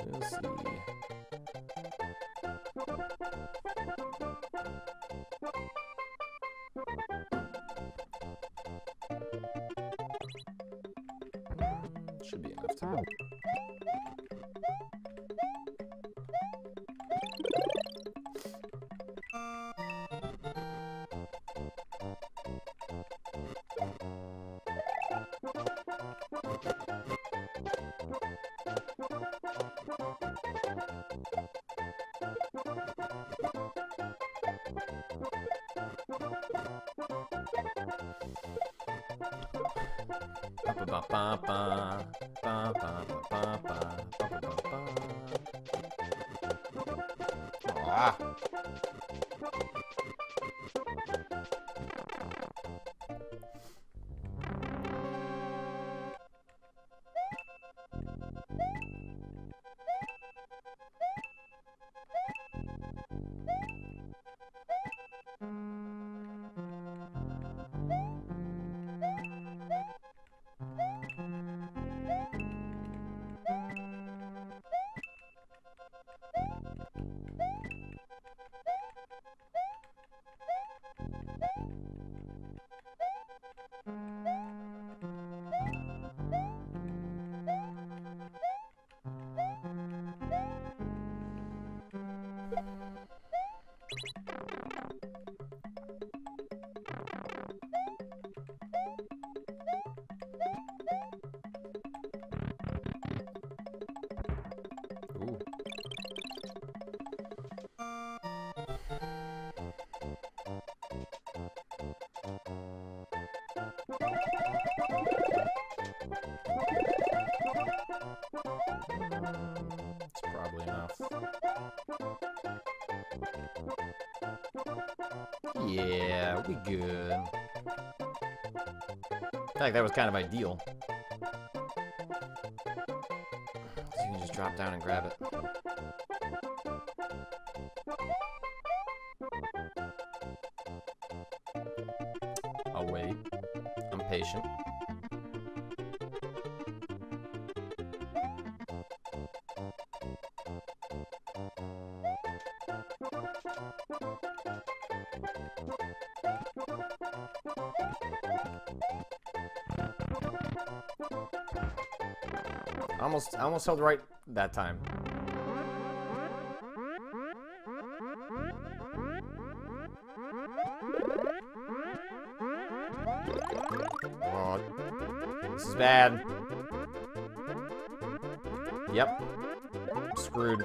We'll see. Should be enough time. Ah. It's probably enough. Yeah, we good. In fact, that was kind of ideal. drop down and grab it. I'll wait. I'm patient. I almost held right that time. Oh, this is bad. Yep. I'm screwed.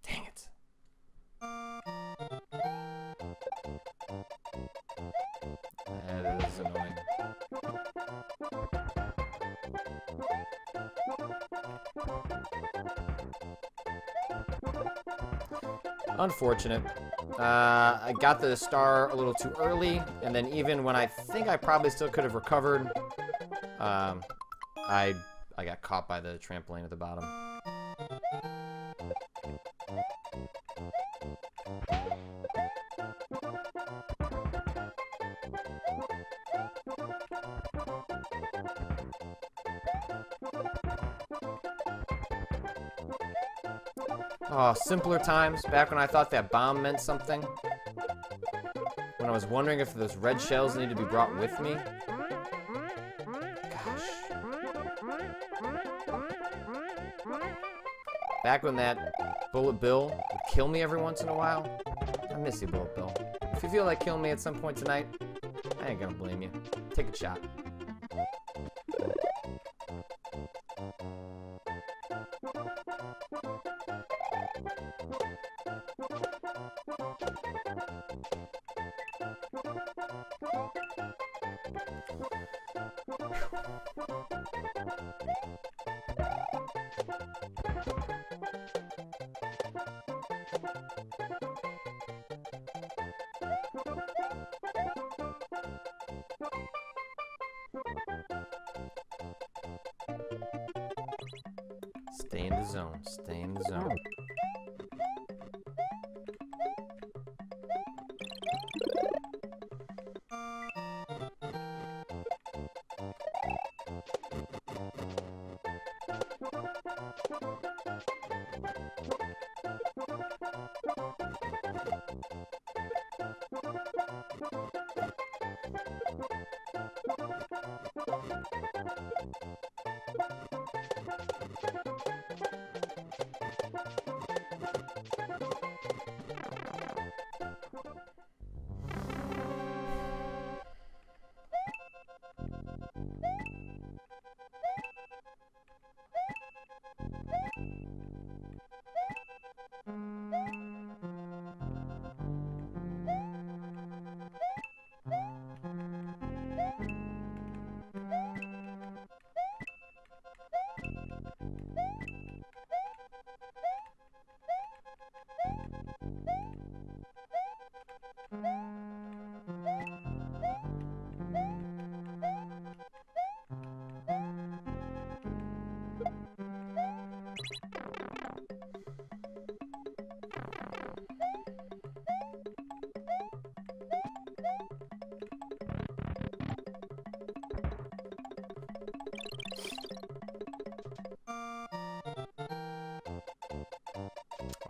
Dang it. That is annoying. Unfortunate. I got the star a little too early, and then even when I think I probably still could have recovered, I got caught by the trampoline at the bottom. Oh, simpler times, back when I thought that bomb meant something. When I was wondering if those red shells needed to be brought with me. Gosh. Back when that Bullet Bill would kill me every once in a while. I miss you, Bullet Bill. If you feel like killing me at some point tonight, I ain't gonna blame you. Take a shot. Stay in the zone. Stay in the zone.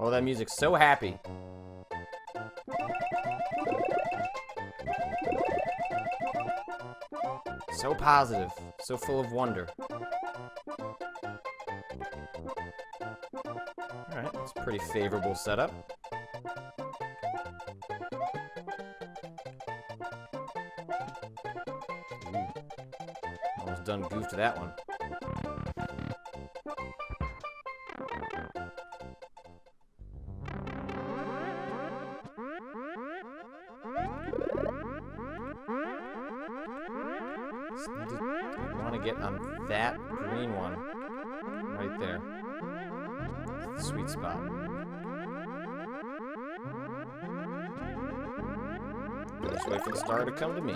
Oh, that music's so happy. So positive. So full of wonder. Alright, it's a pretty favorable setup. Ooh. Almost done goofed that one. I want to get on that green one right there. Sweet spot. Just wait for the star to come to me.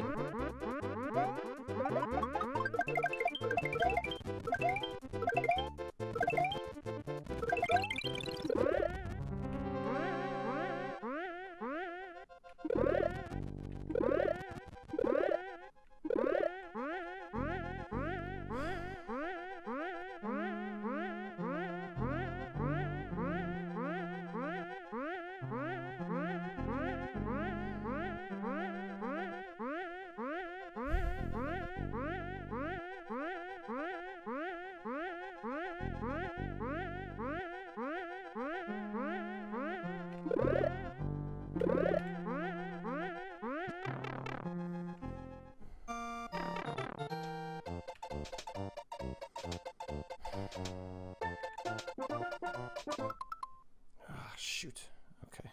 Ah, shoot. Okay.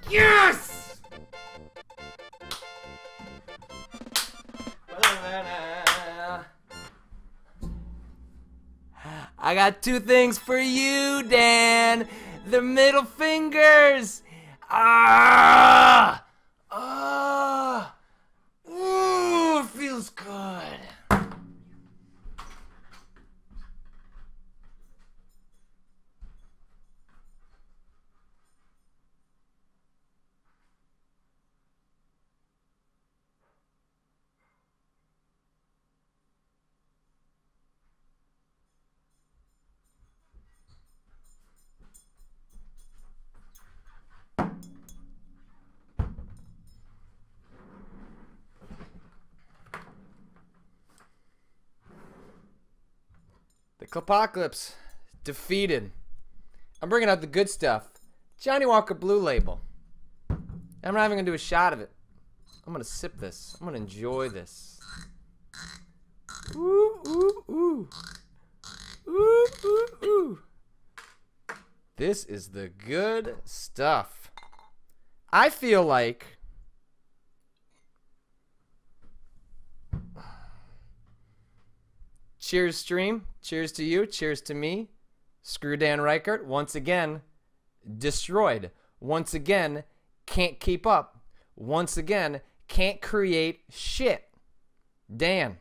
Yes! I got two things for you, Dan. The middle fingers. Ah! Ah! Ooh, it feels good. The Klepocalypse defeated. I'm bringing out the good stuff. Johnny Walker Blue Label. I'm not even going to do a shot of it. I'm going to sip this. I'm going to enjoy this. Ooh, ooh, ooh. Ooh, ooh, ooh. This is the good stuff. I feel like cheers, stream. Cheers to you. Cheers to me. Screw Dan Reichert. Once again, destroyed. Once again, can't keep up. Once again, can't create shit. Dan,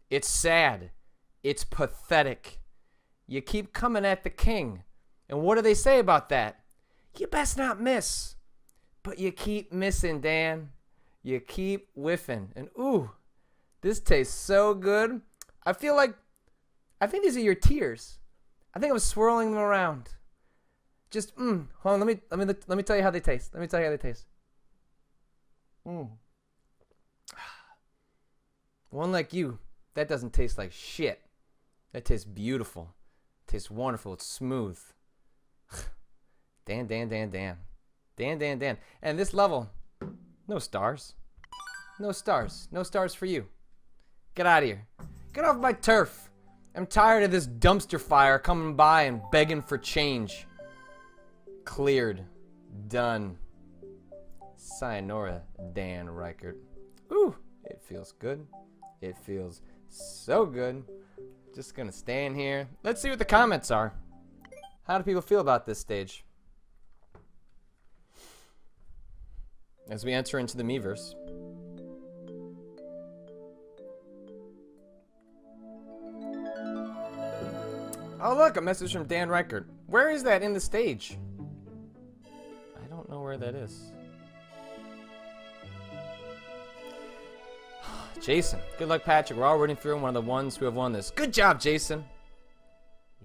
it's sad. It's pathetic. You keep coming at the king. And what do they say about that? You best not miss. But you keep missing, Dan. You keep whiffing. And ooh, this tastes so good. I think these are your tears. I think I'm swirling them around. Just hold on, let me tell you how they taste. Let me tell you how they taste. One like you, that doesn't taste like shit. That tastes beautiful. It tastes wonderful. It's smooth. Dan. Dan. And this level, no stars. No stars. No stars for you. Get out of here. Get off my turf. I'm tired of this dumpster fire coming by and begging for change. Cleared. Done. Sayonara, Dan Reichert. Ooh, it feels good. It feels so good. Just gonna stand here. Let's see what the comments are. How do people feel about this stage? As we enter into the Miiverse. Oh look, a message from Dan Reichert. Where is that in the stage? I don't know where that is. Jason. Good luck, Patrick. We're all rooting for one of the ones who have won this. Good job, Jason.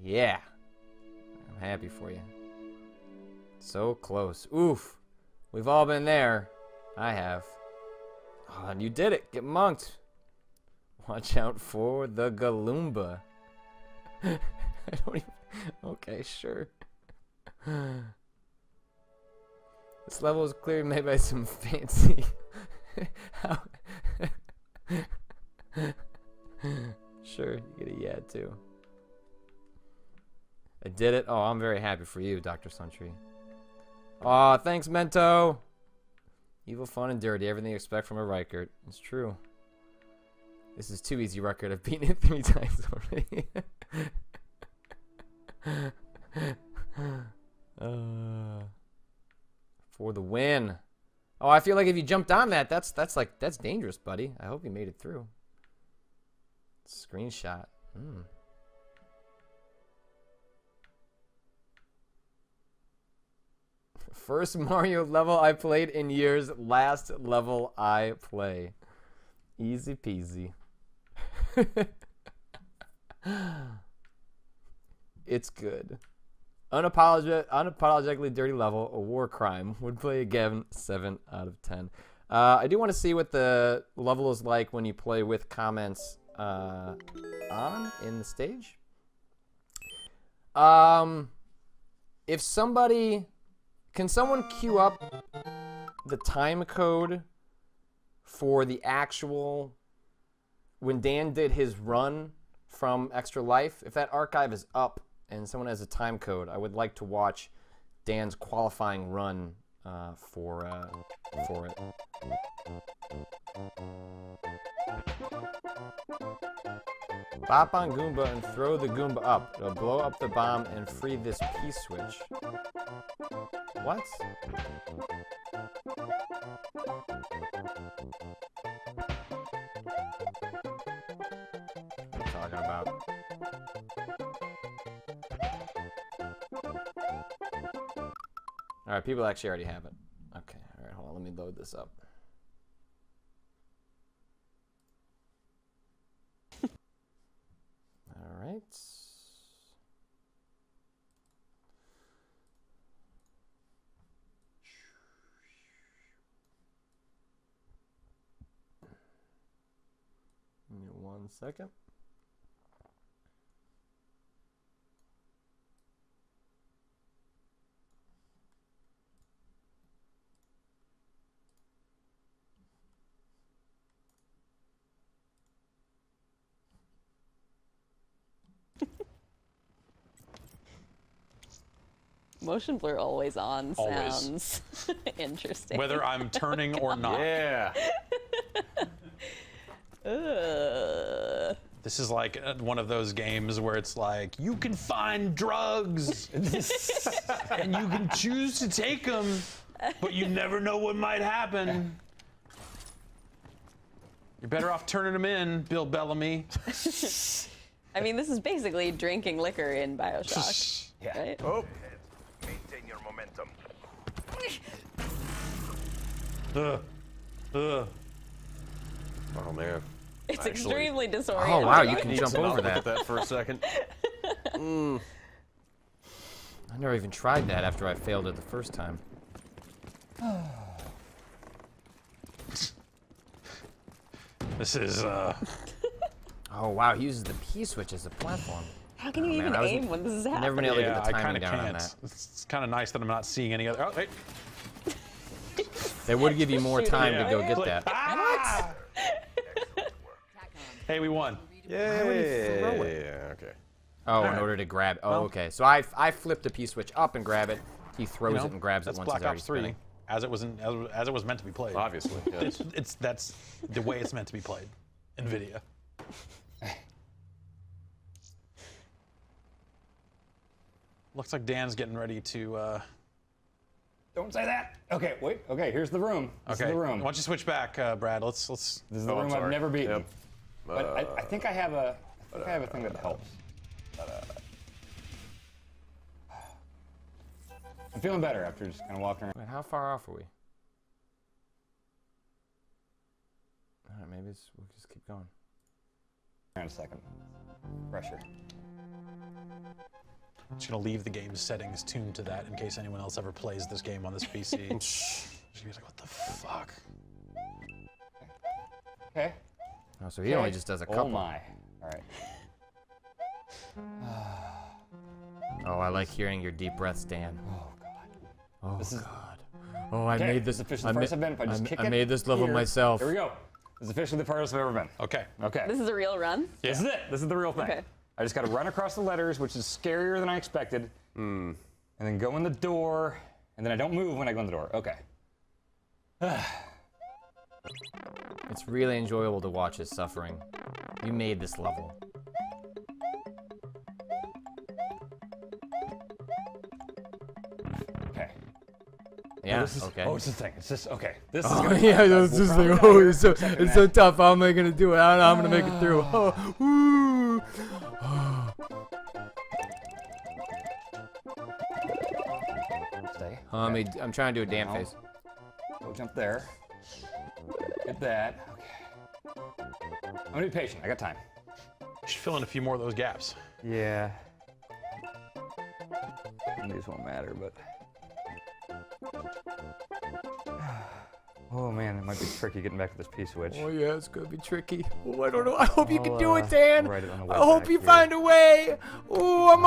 Yeah. I'm happy for you. So close. Oof. We've all been there. I have. Oh, and you did it. Get monked. Watch out for the Galoomba. I don't even... Okay, sure. This level is clearly made by some fancy... How... Sure, you get a yeah too. I did it. Oh, I'm very happy for you, Dr. Suntree. Aw, thanks, Mento. Evil, fun, and dirty. Everything you expect from a Reichert. It's true. This is too easy, Reichert. I've beaten it 3 times already. For the win. Oh, I feel like if you jumped on that, that's dangerous, buddy. I hope you made it through. Screenshot. First Mario level I played in years. Last level I play. Easy peasy. It's good. Unapologetically dirty level, a war crime. Would play again, 7 out of 10. I do want to see what the level is like when you play with comments on in the stage. if somebody... Can someone queue up the time code for the actual... When Dan did his run from Extra Life? If that archive is up and someone has a time code, I would like to watch Dan's qualifying run for it. Bop on Goomba and throw the Goomba up. It'll blow up the bomb and free this P-switch. What? What are you talking about? Alright, people actually already have it. Okay, alright, hold on, let me load this up. Alright. Give me 1 second. Motion blur always on sounds interesting. Whether I'm turning or not. Yeah. This is like one of those games where it's like, you can find drugs and you can choose to take them, but you never know what might happen. You're better off turning them in, Bill Bellamy. I mean, this is basically drinking liquor in BioShock, Yeah. right? Oh. Maintain your momentum. Oh man. It's Actually- extremely disorienting. Oh wow, you can Need jump to over look at that. that for a second. I never even tried that after I failed it the first time. This is, Oh wow, he uses the P-switch as a platform. How can you man, even I was- aim when this is happening? Never been able to yeah, get the I timing kind of down on can't. that. It's kind of nice that I'm not seeing any other. Oh, hey. They would give you more time to go get that. Ah! Hey, we won. Yeah. would he throw Okay. Oh, in order to grab. Oh, okay. So I flip the P-switch up and grab it. He throws You know, it and grabs it that's once Black it's already Ops 3, spinning. as it was as it was meant to be played. Obviously. Yes. That's the way it's meant to be played. NVIDIA. Looks like Dan's getting ready to. Don't say that. Okay, wait. Okay, here's the room. This is the room. Why don't you switch back, Brad? Let's. This is the Oh, I'm room I've sorry. never beaten. Yep. But I think I have a. I think I have a thing that helps. I'm feeling better after just kind of walking around. Wait, how far off are we? All right, maybe we'll just keep going. In a second. Pressure. I'm just gonna leave the game's settings tuned to that in case anyone else ever plays this game on this PC. Just be like, what the fuck? Okay. Oh, so he only just does a couple. Oh my. All right. Oh, I like hearing your deep breaths, Dan. Oh god. Oh This is- God. Oh, I Okay, made this. this is officially the first event. If I just kick I it made this level here. myself. Here we go. This is officially the farthest I've ever been. Okay. Okay. This is a real run? This is it. This is the real thing. Okay. I just got to run across the letters, which is scarier than I expected. And then go in the door, and then I don't move when I go in the door. Okay. It's really enjoyable to watch his suffering. You made this level. Okay. Yeah. This is, okay. Oh, it's this thing. It's just okay. This is Oh, gonna yeah, we'll this is probably like, die oh, here it's for so, a second it's now. so tough. How am I gonna do it? I don't know. I'm gonna make it through. Oh, woo. Stay. I'm trying to do a damn Now. face. Go jump there. Get that. Okay. I'm gonna be patient. I got time. You should fill in a few more of those gaps. Yeah. These won't matter, but. Oh man, it might be tricky getting back to this P-switch. Oh yeah, it's gonna be tricky. Oh, I don't know. I hope you can do it, I'll, Dan. write it on the way I hope back you here. find a way. Oh, I'm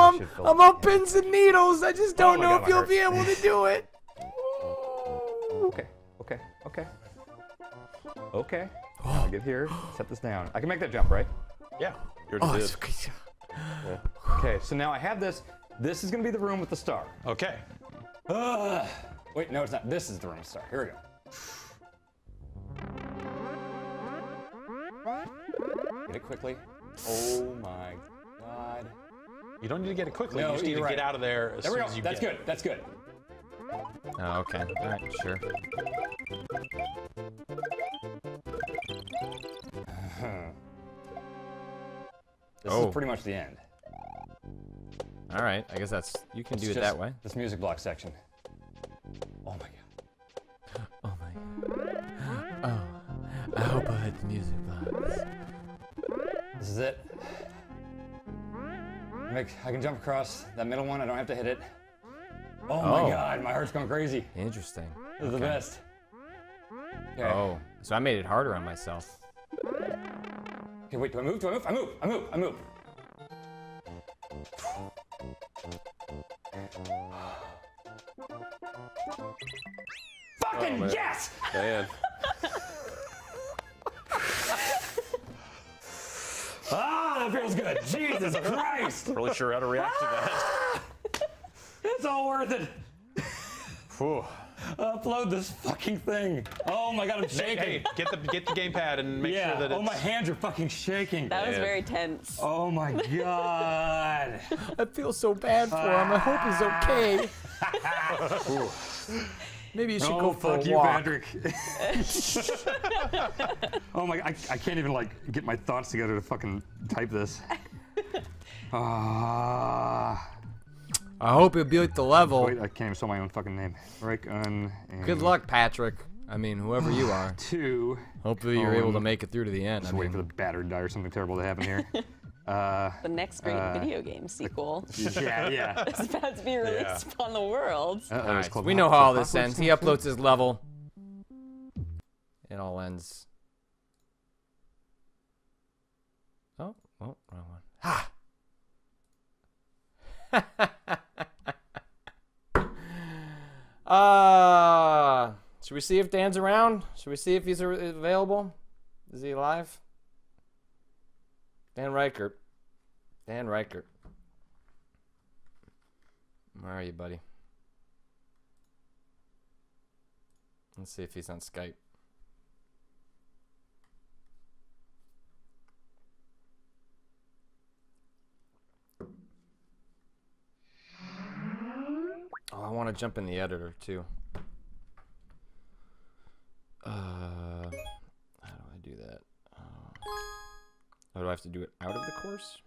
on pins and needles. I just don't my know God, if my you'll be able to do it. Okay. Okay. I'll get here. Set this down. I can make that jump, right? Yeah. You're Oh, the it's okay. Okay. So now I have this. This is gonna be the room with the star. Okay. Wait, no, it's not. This is the room with the star. Here we go. Get it quickly. Oh my God. You don't need to get it quickly. No, you just need to you're right. get out of there as There we soon go. as you That's get good. That's good. Oh, okay. All right, sure. This Oh. is pretty much the end. All right. I guess that's you can do It's it just that way. This music block section. Oh my God. Oh my. Oh, I hope I hit the music box. This is it. I can jump across that middle one. I don't have to hit it. Oh my Oh. God, my heart's going crazy. Interesting. This is the best. Okay. Oh, so I made it harder on myself. Okay, wait, do I move? I move. Fucking man. yes! Dan. Ah, that feels good. Jesus Christ! Really sure how to react to that. It's all worth it. Whew. Upload this fucking thing. Oh my God, I'm shaking. Hey, get the gamepad and make yeah. sure that it's. Oh, my hands are fucking shaking. That was Man. very tense. Oh my God. I feel so bad for him. I hope he's okay. Maybe you should go for fuck a you, walk. Patrick. Oh my! I can't even like get my thoughts together to fucking type this. I hope you beat the level. Wait, I can't even spell my own fucking name. Right on. Good luck, Patrick. I mean, whoever you are. 2. Hopefully you're able to make it through to the end. Just waiting for the battery to die or something terrible to happen here. The next great video game sequel yeah. is about to be released upon the world. Alright, so we know how all this ends. He uploads his level. It all ends. Oh, wrong one. Ha! Should we see if Dan's around? Should we see if he's available? Is he alive? Dan Reichert. Dan Reichert. Where are you, buddy? Let's see if he's on Skype. Oh, I want to jump in the editor too. How do I do that? Oh, do I have to do it out of the course?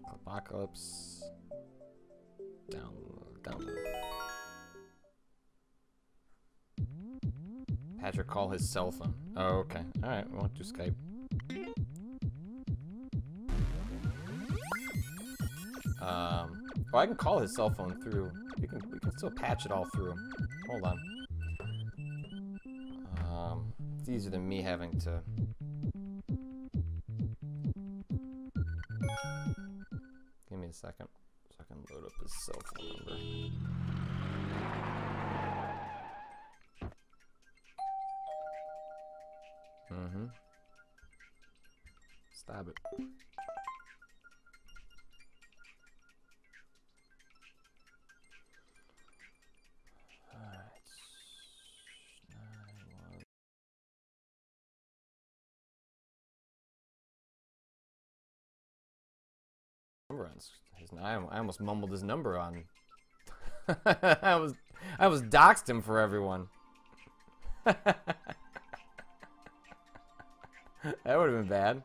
Klepocalypse. Download. Patrick, call his cell phone. Oh, okay. Alright, we won't do Skype. Oh, I can call his cell phone through. We can still patch it all through. Hold on. It's easier than me having to. Give me a second so I can load up his cell phone number. Stab it. I almost mumbled his number on. I was doxed him for everyone. That would have been bad.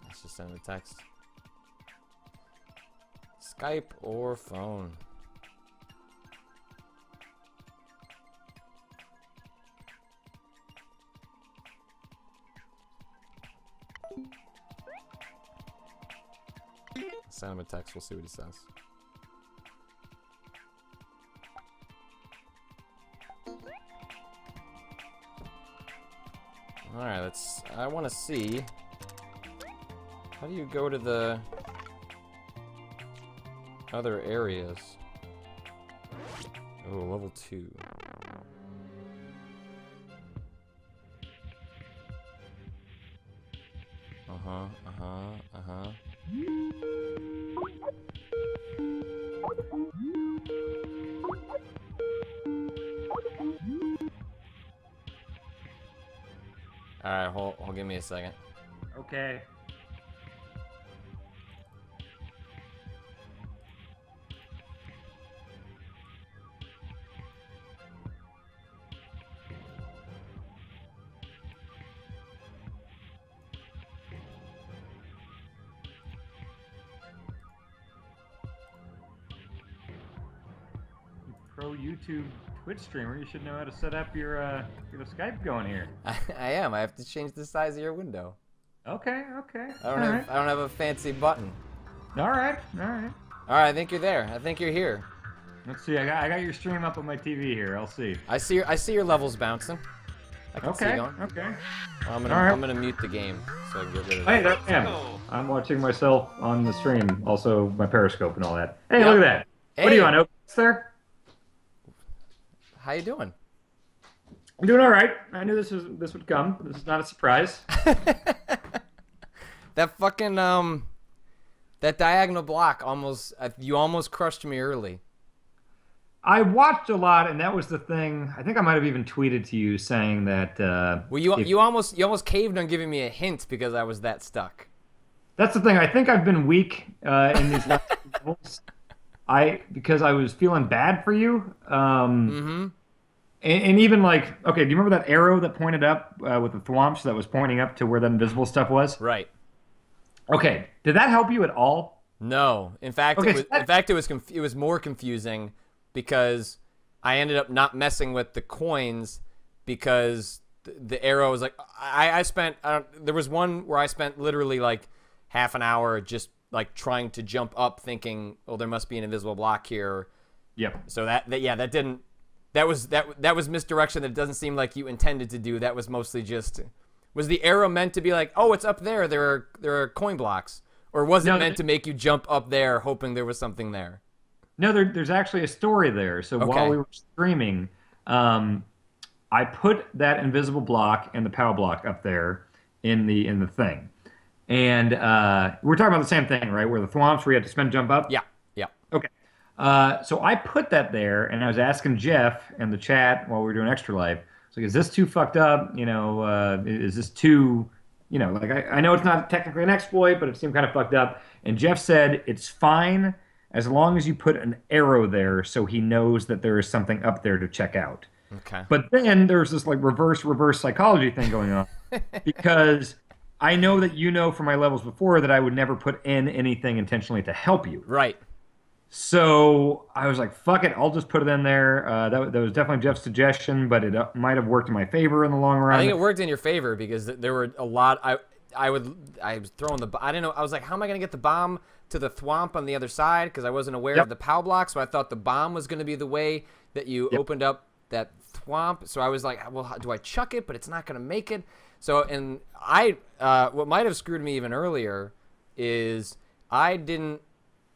Let's just send a text. Skype or phone. Send him a text. We'll see what he says. All right, I want to see. How do you go to the other areas? Oh, level 2. Alright, hold give me a second. Okay. Pro YouTube Twitch streamer, you should know how to set up your get a Skype going here. I am. I have to change the size of your window. Okay, okay. I don't have a fancy button. All right, all right. All right, I think you're there. I think you're here. Let's see. I got your stream up on my TV here. I'll see. I see your levels bouncing. I can see Okay, going. okay. Well, All right. I'm gonna mute the game so I can get rid of Hey, that. there I am. I'm watching myself on the stream, also my Periscope and all that. Hey, Yep. look at that. What are Hey. you on, OBS there? How you doing? I'm doing all right. I knew this would come. This is not a surprise. That fucking that diagonal block you almost crushed me early. I watched a lot, and that was the thing. I think I might have even tweeted to you saying that. Well, you almost caved on giving me a hint because I was that stuck. That's the thing. I think I've been weak in these last levels. Because I was feeling bad for you. And even like, okay, do you remember that arrow that pointed up with the thwomps that was pointing up to where that invisible stuff was? Right. Okay, did that help you at all? No. In fact, Okay, it was more confusing because I ended up not messing with the coins because the arrow was like I spent there was one where I spent literally like half an hour just like trying to jump up thinking, oh, there must be an invisible block here. Yep. So that was misdirection that it doesn't seem like you intended to do. That was mostly just, was the arrow meant to be like, oh, it's up there, there are coin blocks, or was it meant to make you jump up there hoping there was something there? No, there's actually a story there. So while we were streaming, I put that invisible block and the power block up there in the thing, and we're talking about the same thing, right? Where the thwomps where you had to spin jump up. Yeah. Yeah. Okay. So I put that there, and I was asking Jeff in the chat while we were doing Extra Life. It's like, is this too fucked up? You know, is this too, you know, like I know it's not technically an exploit, but it seemed kind of fucked up. And Jeff said it's fine as long as you put an arrow there so he knows that there is something up there to check out. Okay. But then there's this like reverse psychology thing going on because I know that you know from my levels before that I would never put in anything intentionally to help you. Right. So I was like, fuck it, I'll just put it in there. That was definitely Jeff's suggestion, but it might have worked in my favor in the long run. I think it worked in your favor because there were a lot. I was throwing I didn't know. I was like, how am I going to get the bomb to the thwomp on the other side? Because I wasn't aware of the POW block, so I thought the bomb was going to be the way that you opened up that thwomp. So I was like, well, do I chuck it? But it's not going to make it. So, and what might have screwed me even earlier is I didn't.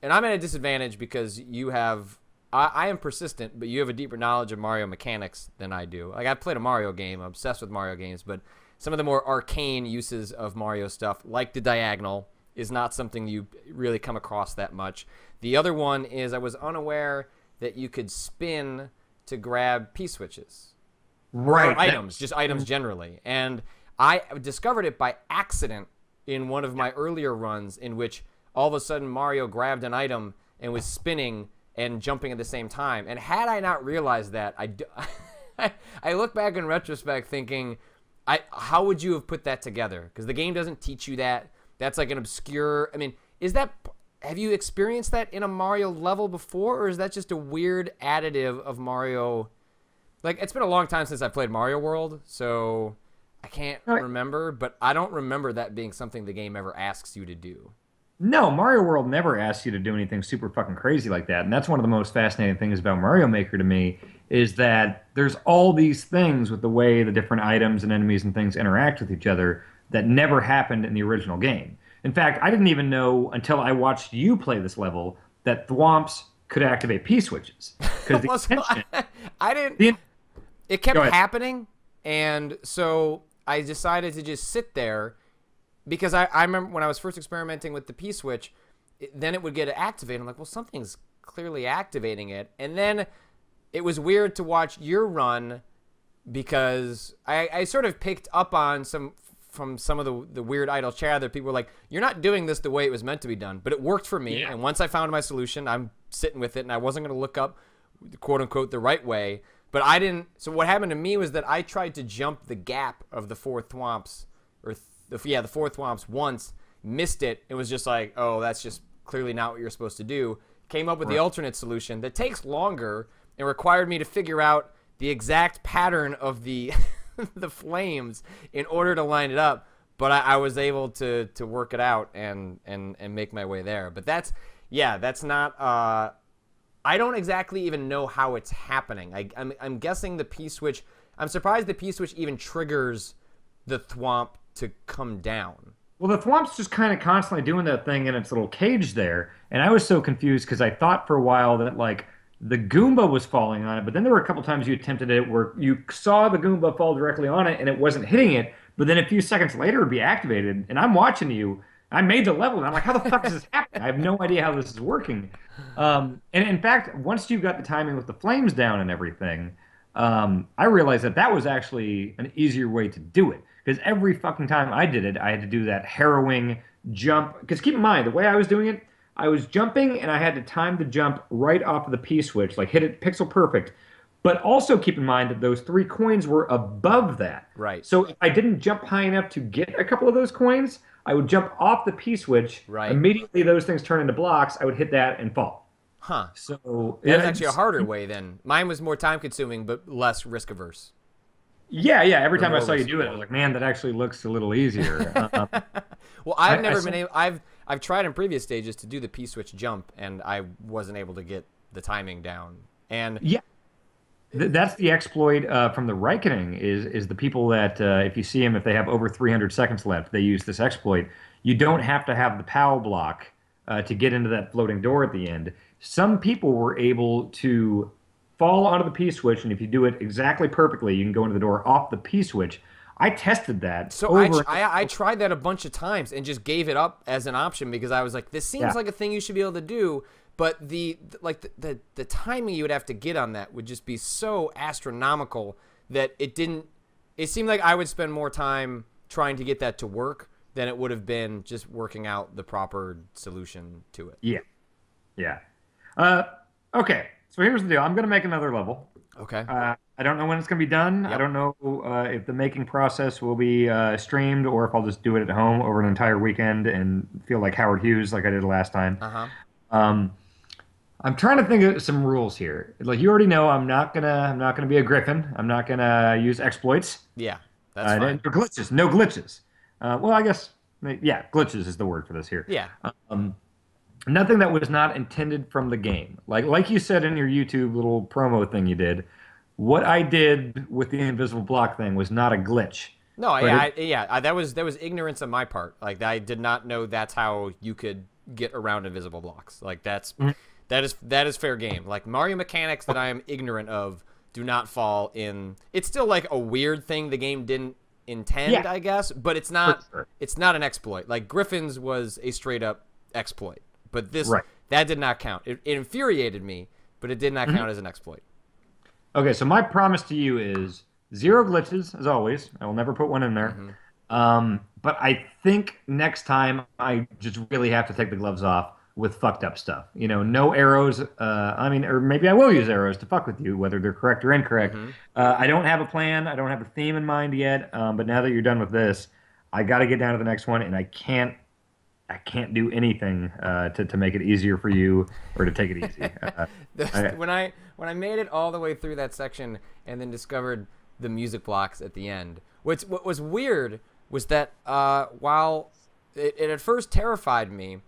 And I'm at a disadvantage because I am persistent, but you have a deeper knowledge of Mario mechanics than I do. Like, I've played a Mario game, I'm obsessed with Mario games, but some of the more arcane uses of Mario stuff, like the diagonal, is not something you really come across that much. The other one is I was unaware that you could spin to grab P-switches. Right. Or items, just items generally. And I discovered it by accident in one of my earlier runs in which all of a sudden Mario grabbed an item and was spinning and jumping at the same time. And had I not realized that, I look back in retrospect thinking, how would you have put that together? Because the game doesn't teach you that. That's like an obscure, I mean, have you experienced that in a Mario level before, or is that just a weird additive of Mario? Like, it's been a long time since I played Mario World, so I can't remember, but I don't remember that being something the game ever asks you to do. No, Mario World never asks you to do anything super fucking crazy like that. And that's one of the most fascinating things about Mario Maker to me is that there's all these things with the way the different items and enemies and things interact with each other that never happened in the original game. In fact, I didn't even know until I watched you play this level that thwomps could activate P switches. Because Well, so I didn't. the, It kept Go ahead. happening, and so I decided to just sit there because I remember when I was first experimenting with the P switch, then it would get activated. I'm like, well, something's clearly activating it, and then it was weird to watch your run because I sort of picked up on from some of the weird idle chat that people were like, you're not doing this the way it was meant to be done, but it worked for me. Yeah. And once I found my solution, I'm sitting with it, and I wasn't going to look up quote unquote the right way. But I didn't. So what happened to me was that I tried to jump the gap of the four thwomps, or the four thwomps once, missed it. It was just like, oh, that's just clearly not what you're supposed to do. Came up with the alternate solution that takes longer and required me to figure out the exact pattern of the the flames in order to line it up. But I was able to work it out and make my way there. But that's not. I don't exactly even know how it's happening. I'm guessing the P-switch... I'm surprised the P-switch even triggers the thwomp to come down. Well, the thwomp's just kind of constantly doing that thing in its little cage there, and I was so confused because I thought for a while that, like, the Goomba was falling on it, but then there were a couple times you attempted it where you saw the Goomba fall directly on it and it wasn't hitting it, but then a few seconds later it would be activated, and I'm watching you. I made the level, and I'm like, how the fuck is this happening? I have no idea how this is working. And in fact, once you got the timing with the flames down and everything, I realized that that was actually an easier way to do it. Because every fucking time I did it, I had to do that harrowing jump. Because keep in mind, the way I was doing it, I was jumping, and I had to time the jump right off of the P-switch, like hit it pixel perfect. But also keep in mind that those 3 coins were above that. Right. So if I didn't jump high enough to get a couple of those coins, I would jump off the P-switch. Right. Immediately those things turn into blocks. I would hit that and fall. Huh. So That's actually a harder way then. Mine was more time-consuming, but less risk-averse. Yeah. Every time I more saw you risk. do it, I was like, man, that actually looks a little easier. Well, I've I never saw- been able... I've tried in previous stages to do the P-switch jump, and I wasn't able to get the timing down. And Yeah. That's the exploit from the Reckoning is the people that if you see them, if they have over 300 seconds left, they use this exploit. You don't have to have the POW block to get into that floating door at the end. Some people were able to fall onto the P-switch, and if you do it exactly perfectly, you can go into the door off the P-switch. I tested that. so over I tried that a bunch of times and just gave it up as an option because I was like, this seems Yeah. like a thing you should be able to do, but the timing you would have to get on that would just be so astronomical that it didn't. It seemed like I would spend more time trying to get that to work than it would have been just working out the proper solution to it. Yeah. Okay, so here's the deal. I'm going to make another level. Okay. I don't know when it's going to be done. I Yep. don't know if the making process will be streamed or if I'll just do it at home over an entire weekend and feel like Howard Hughes like I did last time. Uh-huh. I'm trying to think of some rules here. Like you already know, I'm not gonna be a griffin. I'm not gonna use exploits. Yeah, that's fine. Or glitches. No glitches. Well, I guess yeah, glitches is the word for this here. Yeah. Nothing that was not intended from the game. Like you said in your YouTube little promo thing you did, what I did with the invisible block thing was not a glitch. No, But that was ignorance on my part. Like I did not know that's how you could get around invisible blocks. Like that is fair game. Like Mario mechanics that I am ignorant of do not fall in. It's still like a weird thing the game didn't intend, Yeah. I guess, but it's not For sure. it's not an exploit. Like Griffin's was a straight up exploit. But this Right. that did not count. It infuriated me, but it did not count as an exploit. Okay, so my promise to you is 0 glitches, as always. I will never put one in there. But I think next time I just really have to take the gloves off with fucked up stuff. You know, no arrows. Or maybe I will use arrows to fuck with you, whether they're correct or incorrect. I don't have a plan. I don't have a theme in mind yet. But now that you're done with this, I got to get down to the next one, and I can't do anything to make it easier for you or to take it easy. When I made it all the way through that section and then discovered the music blocks at the end, what was weird was that while it at first terrified me,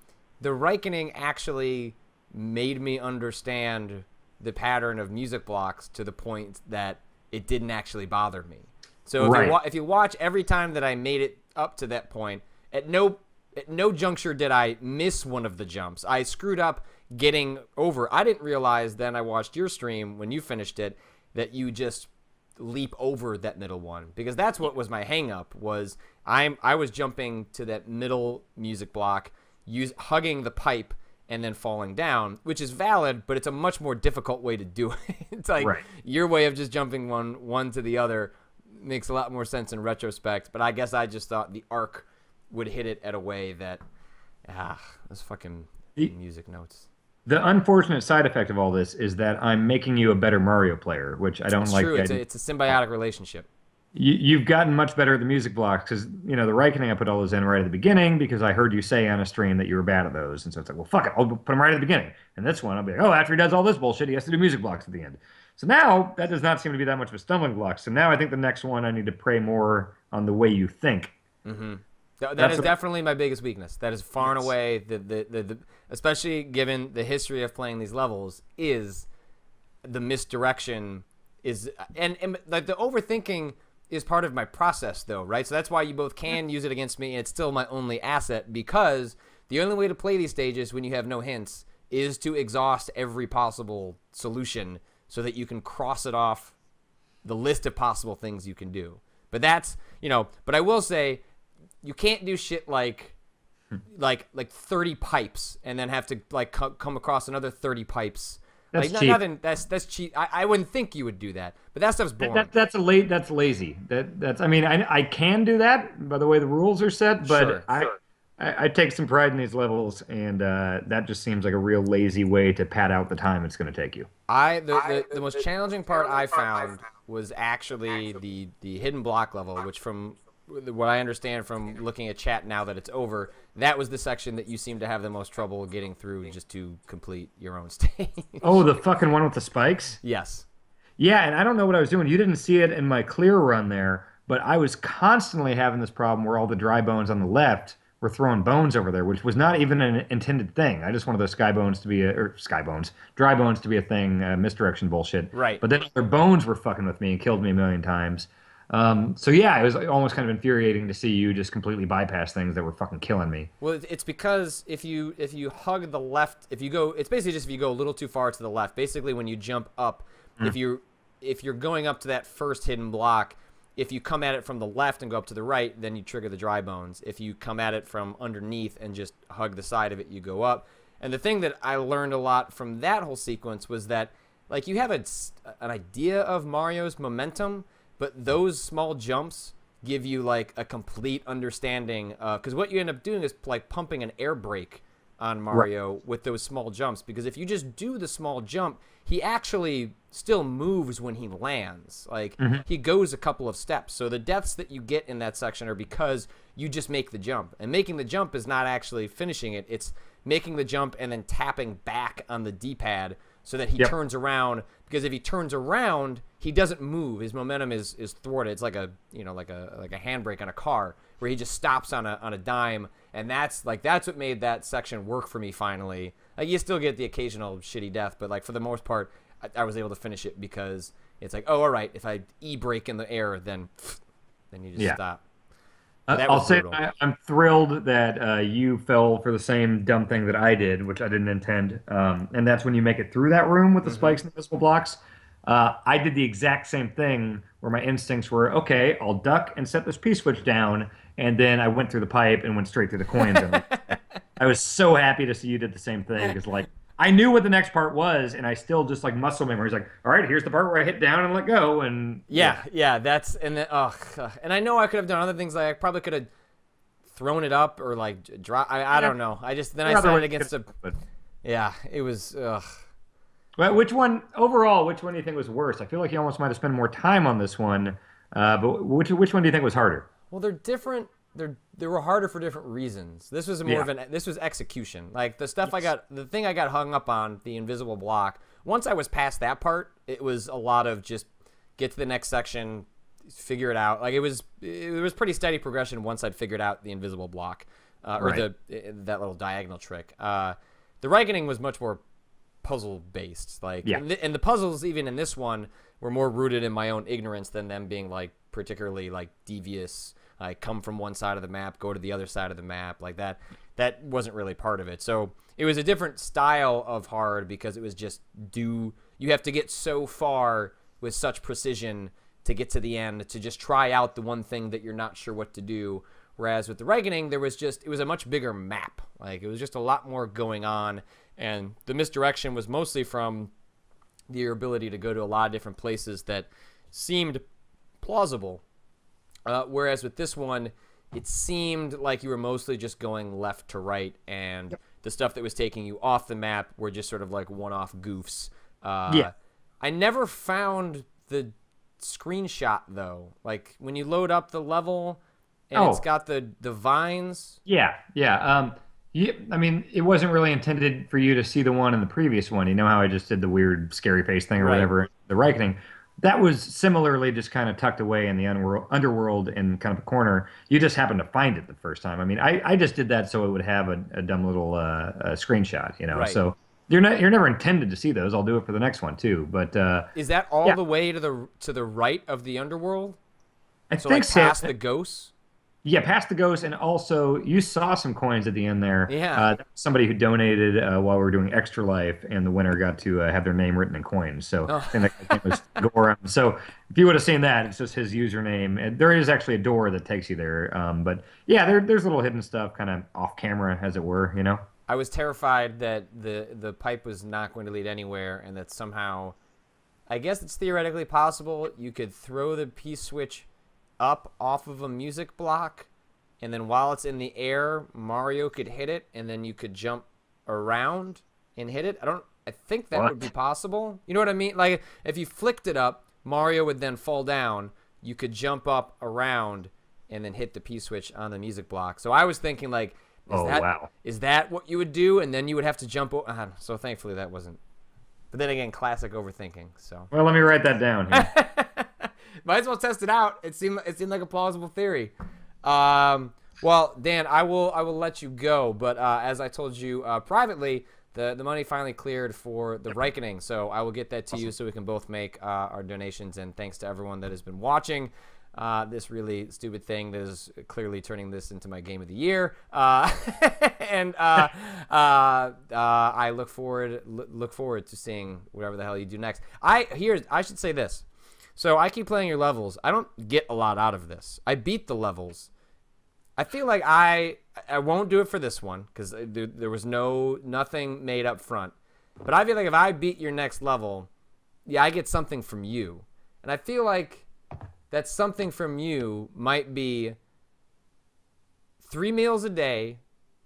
the Reckoning actually made me understand the pattern of music blocks to the point that it didn't actually bother me. So if you watch every time that I made it up to that point, at no juncture did I miss one of the jumps. I screwed up getting over. I didn't realize then I watched your stream when you finished it that you just leap over that middle one, because that's what was my hang up. Was I was jumping to that middle music block, hugging the pipe and then falling down, which is valid, but it's a much more difficult way to do it. It's like your way of just jumping one to the other makes a lot more sense in retrospect, but I guess I just thought the arc would hit it at a way that those fucking music notes. The unfortunate side effect of all this is that I'm making you a better Mario player, which I don't like. True. It's a symbiotic relationship. You've gotten much better at the music blocks, because, you know, the Reckoning, I put all those in right at the beginning because I heard you say on a stream that you were bad at those. And so it's like, well, fuck it, I'll put them right at the beginning. And this one, I'll be like, oh, after he does all this bullshit, he has to do music blocks at the end. So now that does not seem to be that much of a stumbling block. So now I think the next one I need to pray more on the way you think. Mm-hmm. That is definitely my biggest weakness. That is far and away the especially given the history of playing these levels, is the misdirection and like the overthinking is part of my process though, right? So that's why you both can use it against me, and it's still my only asset, because the only way to play these stages when you have no hints is to exhaust every possible solution so that you can cross it off the list of possible things you can do. But that's, but I will say, you can't do shit like 30 pipes and then have to like come across another 30 pipes. That's like cheap. Nothing. That's cheap. I wouldn't think you would do that, but that stuff's boring. That's lazy. That's. I mean, I can do that by the way the rules are set, but I take some pride in these levels, and that just seems like a real lazy way to pad out the time it's going to take you. The most challenging part I found was actually the hidden block level, which from what I understand from looking at chat now that it's over, that was the section that you seem to have the most trouble getting through just to complete your own stage. Oh, the fucking one with the spikes? Yes. Yeah, and I don't know what I was doing. You didn't see it in my clear run there, but I was constantly having this problem where all the dry bones on the left were throwing bones over there, which was not even an intended thing. I just wanted those dry bones to be a thing, misdirection bullshit. Right. But then their bones were fucking with me and killed me a million times. So yeah, it was almost kind of infuriating to see you just completely bypass things that were fucking killing me. Well, it's because if you hug the left, it's basically just if you go a little too far to the left. Basically, when you jump up, if you're going up to that first hidden block, if you come at it from the left and go up to the right, then you trigger the dry bones. If you come at it from underneath and just hug the side of it, you go up. And the thing that I learned a lot from that whole sequence was that, like, you have an idea of Mario's momentum, but those small jumps give you like a complete understanding, because what you end up doing is like pumping an air brake on Mario with those small jumps, because if you just do the small jump, he actually still moves when he lands. Like, he goes a couple of steps. So the deaths that you get in that section are because you just make the jump. And making the jump is not actually finishing it. It's making the jump and then tapping back on the D-pad so that he turns around, because if he turns around, he doesn't move. His momentum is thwarted. It's like a like a handbrake on a car, where he just stops on a dime, and that's what made that section work for me finally. Like, you still get the occasional shitty death, but like for the most part, I was able to finish it because it's like, oh, all right, if I e-brake in the air, then you just stop. I'll say I'm thrilled that you fell for the same dumb thing that I did, which I didn't intend. And that's when you make it through that room with the spikes and the invisible blocks. I did the exact same thing where my instincts were, okay, I'll duck and set this P-switch down. And then I went through the pipe and went straight through the coins. And I was so happy to see you did the same thing, because like, I knew what the next part was, and I still just like muscle memory. It's like, all right, here's the part where I hit down and let go, and that's, and then and I know I could have done other things. Like, I probably could have thrown it up or like drop. I don't know. I just I set it against a. Yeah, it was. Well, which one do you think was worse? I feel like you almost might have spent more time on this one, but which one do you think was harder? Well, they're different. They were harder for different reasons. This was this was execution. Like, the stuff the thing I got hung up on, the invisible block. Once I was past that part, it was a lot of just get to the next section, figure it out. Like, it was pretty steady progression once I'd figured out the invisible block. or that little diagonal trick. The Reckoning was much more puzzle based, like, and the puzzles even in this one were more rooted in my own ignorance than them being like particularly like devious. Like come from one side of the map, go to the other side of the map, like that. That wasn't really part of it. So it was a different style of hard because it was just you have to get so far with such precision to get to the end to just try out the one thing that you're not sure what to do. Whereas with the Reckoning, it was a much bigger map. Like it was just a lot more going on, and the misdirection was mostly from your ability to go to a lot of different places that seemed plausible. Whereas with this one, it seemed like you were mostly just going left to right, and the stuff that was taking you off the map were just sort of like one-off goofs. I never found the screenshot, though. Like, when you load up the level, and it's got the vines. Yeah. I mean, it wasn't really intended for you to see the one in the previous one. You know how I just did the weird scary face thing or whatever, the Reckoning? That was similarly just kind of tucked away in the underworld in kind of a corner. You just happened to find it the first time. I mean, I just did that so it would have a dumb little screenshot, you know. Right. So you're never intended to see those. I'll do it for the next one too. But is that all the way to the right of the underworld? I think so. Past the ghosts. Yeah, past the ghost, and also you saw some coins at the end there. Yeah. Somebody who donated while we were doing Extra Life, and the winner got to have their name written in coins. So I think that was Goram. So if you would have seen that, it's just his username. And there is actually a door that takes you there. But yeah, there's little hidden stuff kind of off camera, as it were, you know? I was terrified that the pipe was not going to lead anywhere, and that somehow, I guess it's theoretically possible, you could throw the P-switch up off of a music block, and then while it's in the air, Mario could hit it, and then you could jump around and hit it. I think that would be possible. You know what I mean? Like, if you flicked it up, Mario would then fall down. You could jump up around and then hit the P-switch on the music block. So I was thinking, like, is that what you would do? And then you would have to jump. So thankfully that wasn't. But then again, classic overthinking. So. Well, let me write that down here. Might as well test it out. It seemed like a plausible theory. Well, Dan, I will let you go. But as I told you privately, the money finally cleared for the Reckoning. So I will get that to you so we can both make our donations. And thanks to everyone that has been watching this really stupid thing that is clearly turning this into my game of the year. And I look forward to seeing whatever the hell you do next. I should say this. So I keep playing your levels. I don't get a lot out of this. I beat the levels. I feel like I won't do it for this one because there was nothing made up front. But I feel like if I beat your next level, I get something from you. And I feel like that something from you might be 3 meals a day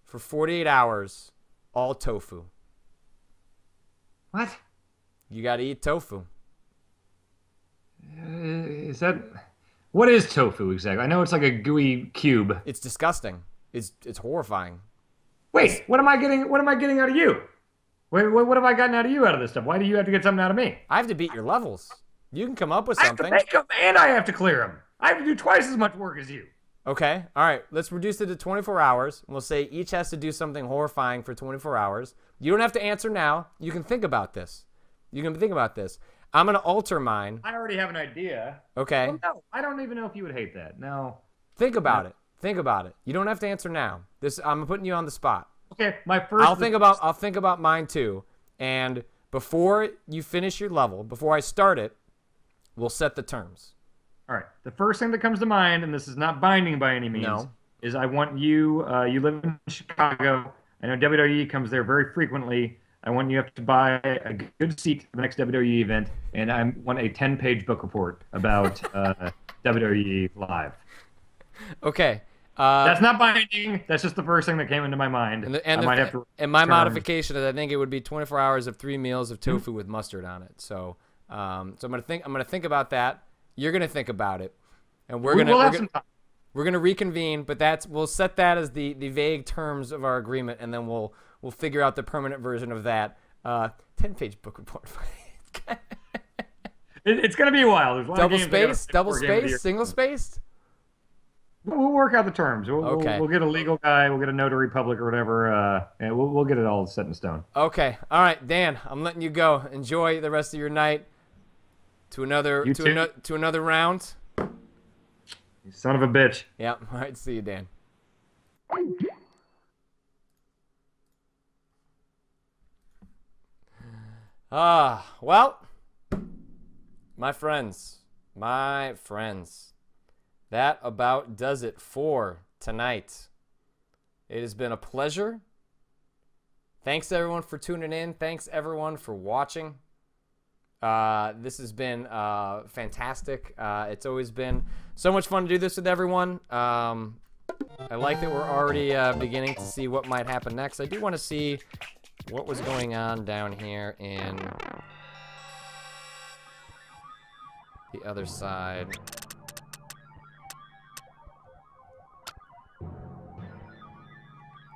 for 48 hours, all tofu. What? You got to eat tofu. What is tofu exactly? I know it's like a gooey cube. It's disgusting. It's horrifying. Wait, what am I getting out of you? What have I gotten out of you out of this stuff? Why do you have to get something out of me? I have to beat your levels. You can come up with something. I have to make them and I have to clear them. I have to do twice as much work as you. Okay, all right. Let's reduce it to 24 hours. We'll say each has to do something horrifying for 24 hours. You don't have to answer now. You can think about this. I'm going to alter mine. I already have an idea. Okay. Well, no, I don't even know if you would hate that. No. Think about it. You don't have to answer now. I'm putting you on the spot. Okay, my first. I'll think about mine too. And before you finish your level, before I start it, we'll set the terms. All right. The first thing that comes to mind, and this is not binding by any means, is I want you. You live in Chicago. I know WWE comes there very frequently. I want you to buy a good seat for the next WWE event, and I want a 10-page book report about WWE Live. Okay. That's not binding. That's just the first thing that came into my mind. And my modification is I think it would be 24 hours of 3 meals of tofu with mustard on it. So, I'm gonna think about that. You're gonna think about it, and we're gonna reconvene. But we'll set that as the vague terms of our agreement, and then we'll figure out the permanent version of that 10-page book report. It's going to be a while. There's a lot double spaced, single spaced. We'll work out the terms. Okay. We'll get a legal guy. We'll get a notary public or whatever. And we'll get it all set in stone. Okay. All right, Dan. I'm letting you go. Enjoy the rest of your night. To another You too. to another round. You son of a bitch. Yeah. All right. See you, Dan. Well, my friends, that about does it for tonight. It has been a pleasure. Thanks everyone for tuning in. Thanks everyone for watching. This has been fantastic. It's always been so much fun to do this with everyone. I like that we're already beginning to see what might happen next. I do want to see what was going on down here in the other side.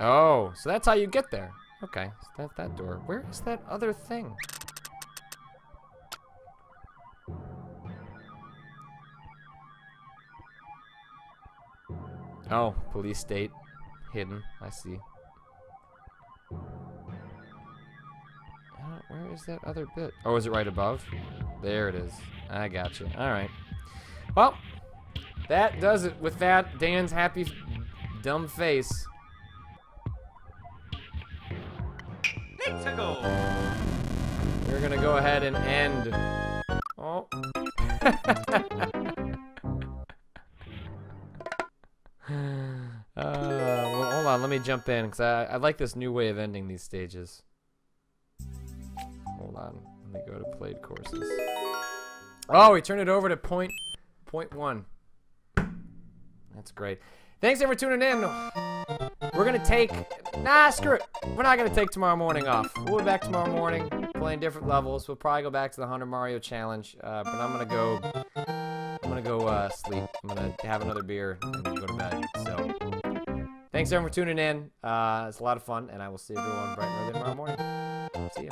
Oh, so that's how you get there. Okay, so that's that door. Where is that other thing? Oh, police state. Hidden. I see. Where is that other bit? Oh, is it right above? There it is. I got you. All right. Well, that does it. With that, Dan's happy, dumb face. Let's go. We're gonna go ahead and end. Oh. Well, hold on. Let me jump in because I like this new way of ending these stages. Hold on. Let me go to played courses. Oh, we turned it over to point 1. That's great. Thanks everyone for tuning in. We're gonna take, screw it. We're not gonna take tomorrow morning off. We'll be back tomorrow morning playing different levels. We'll probably go back to the 100 Mario challenge, but I'm gonna go sleep. I'm gonna have another beer and go to bed. So, thanks everyone for tuning in. It's a lot of fun, and I will see everyone bright and early tomorrow morning. See ya.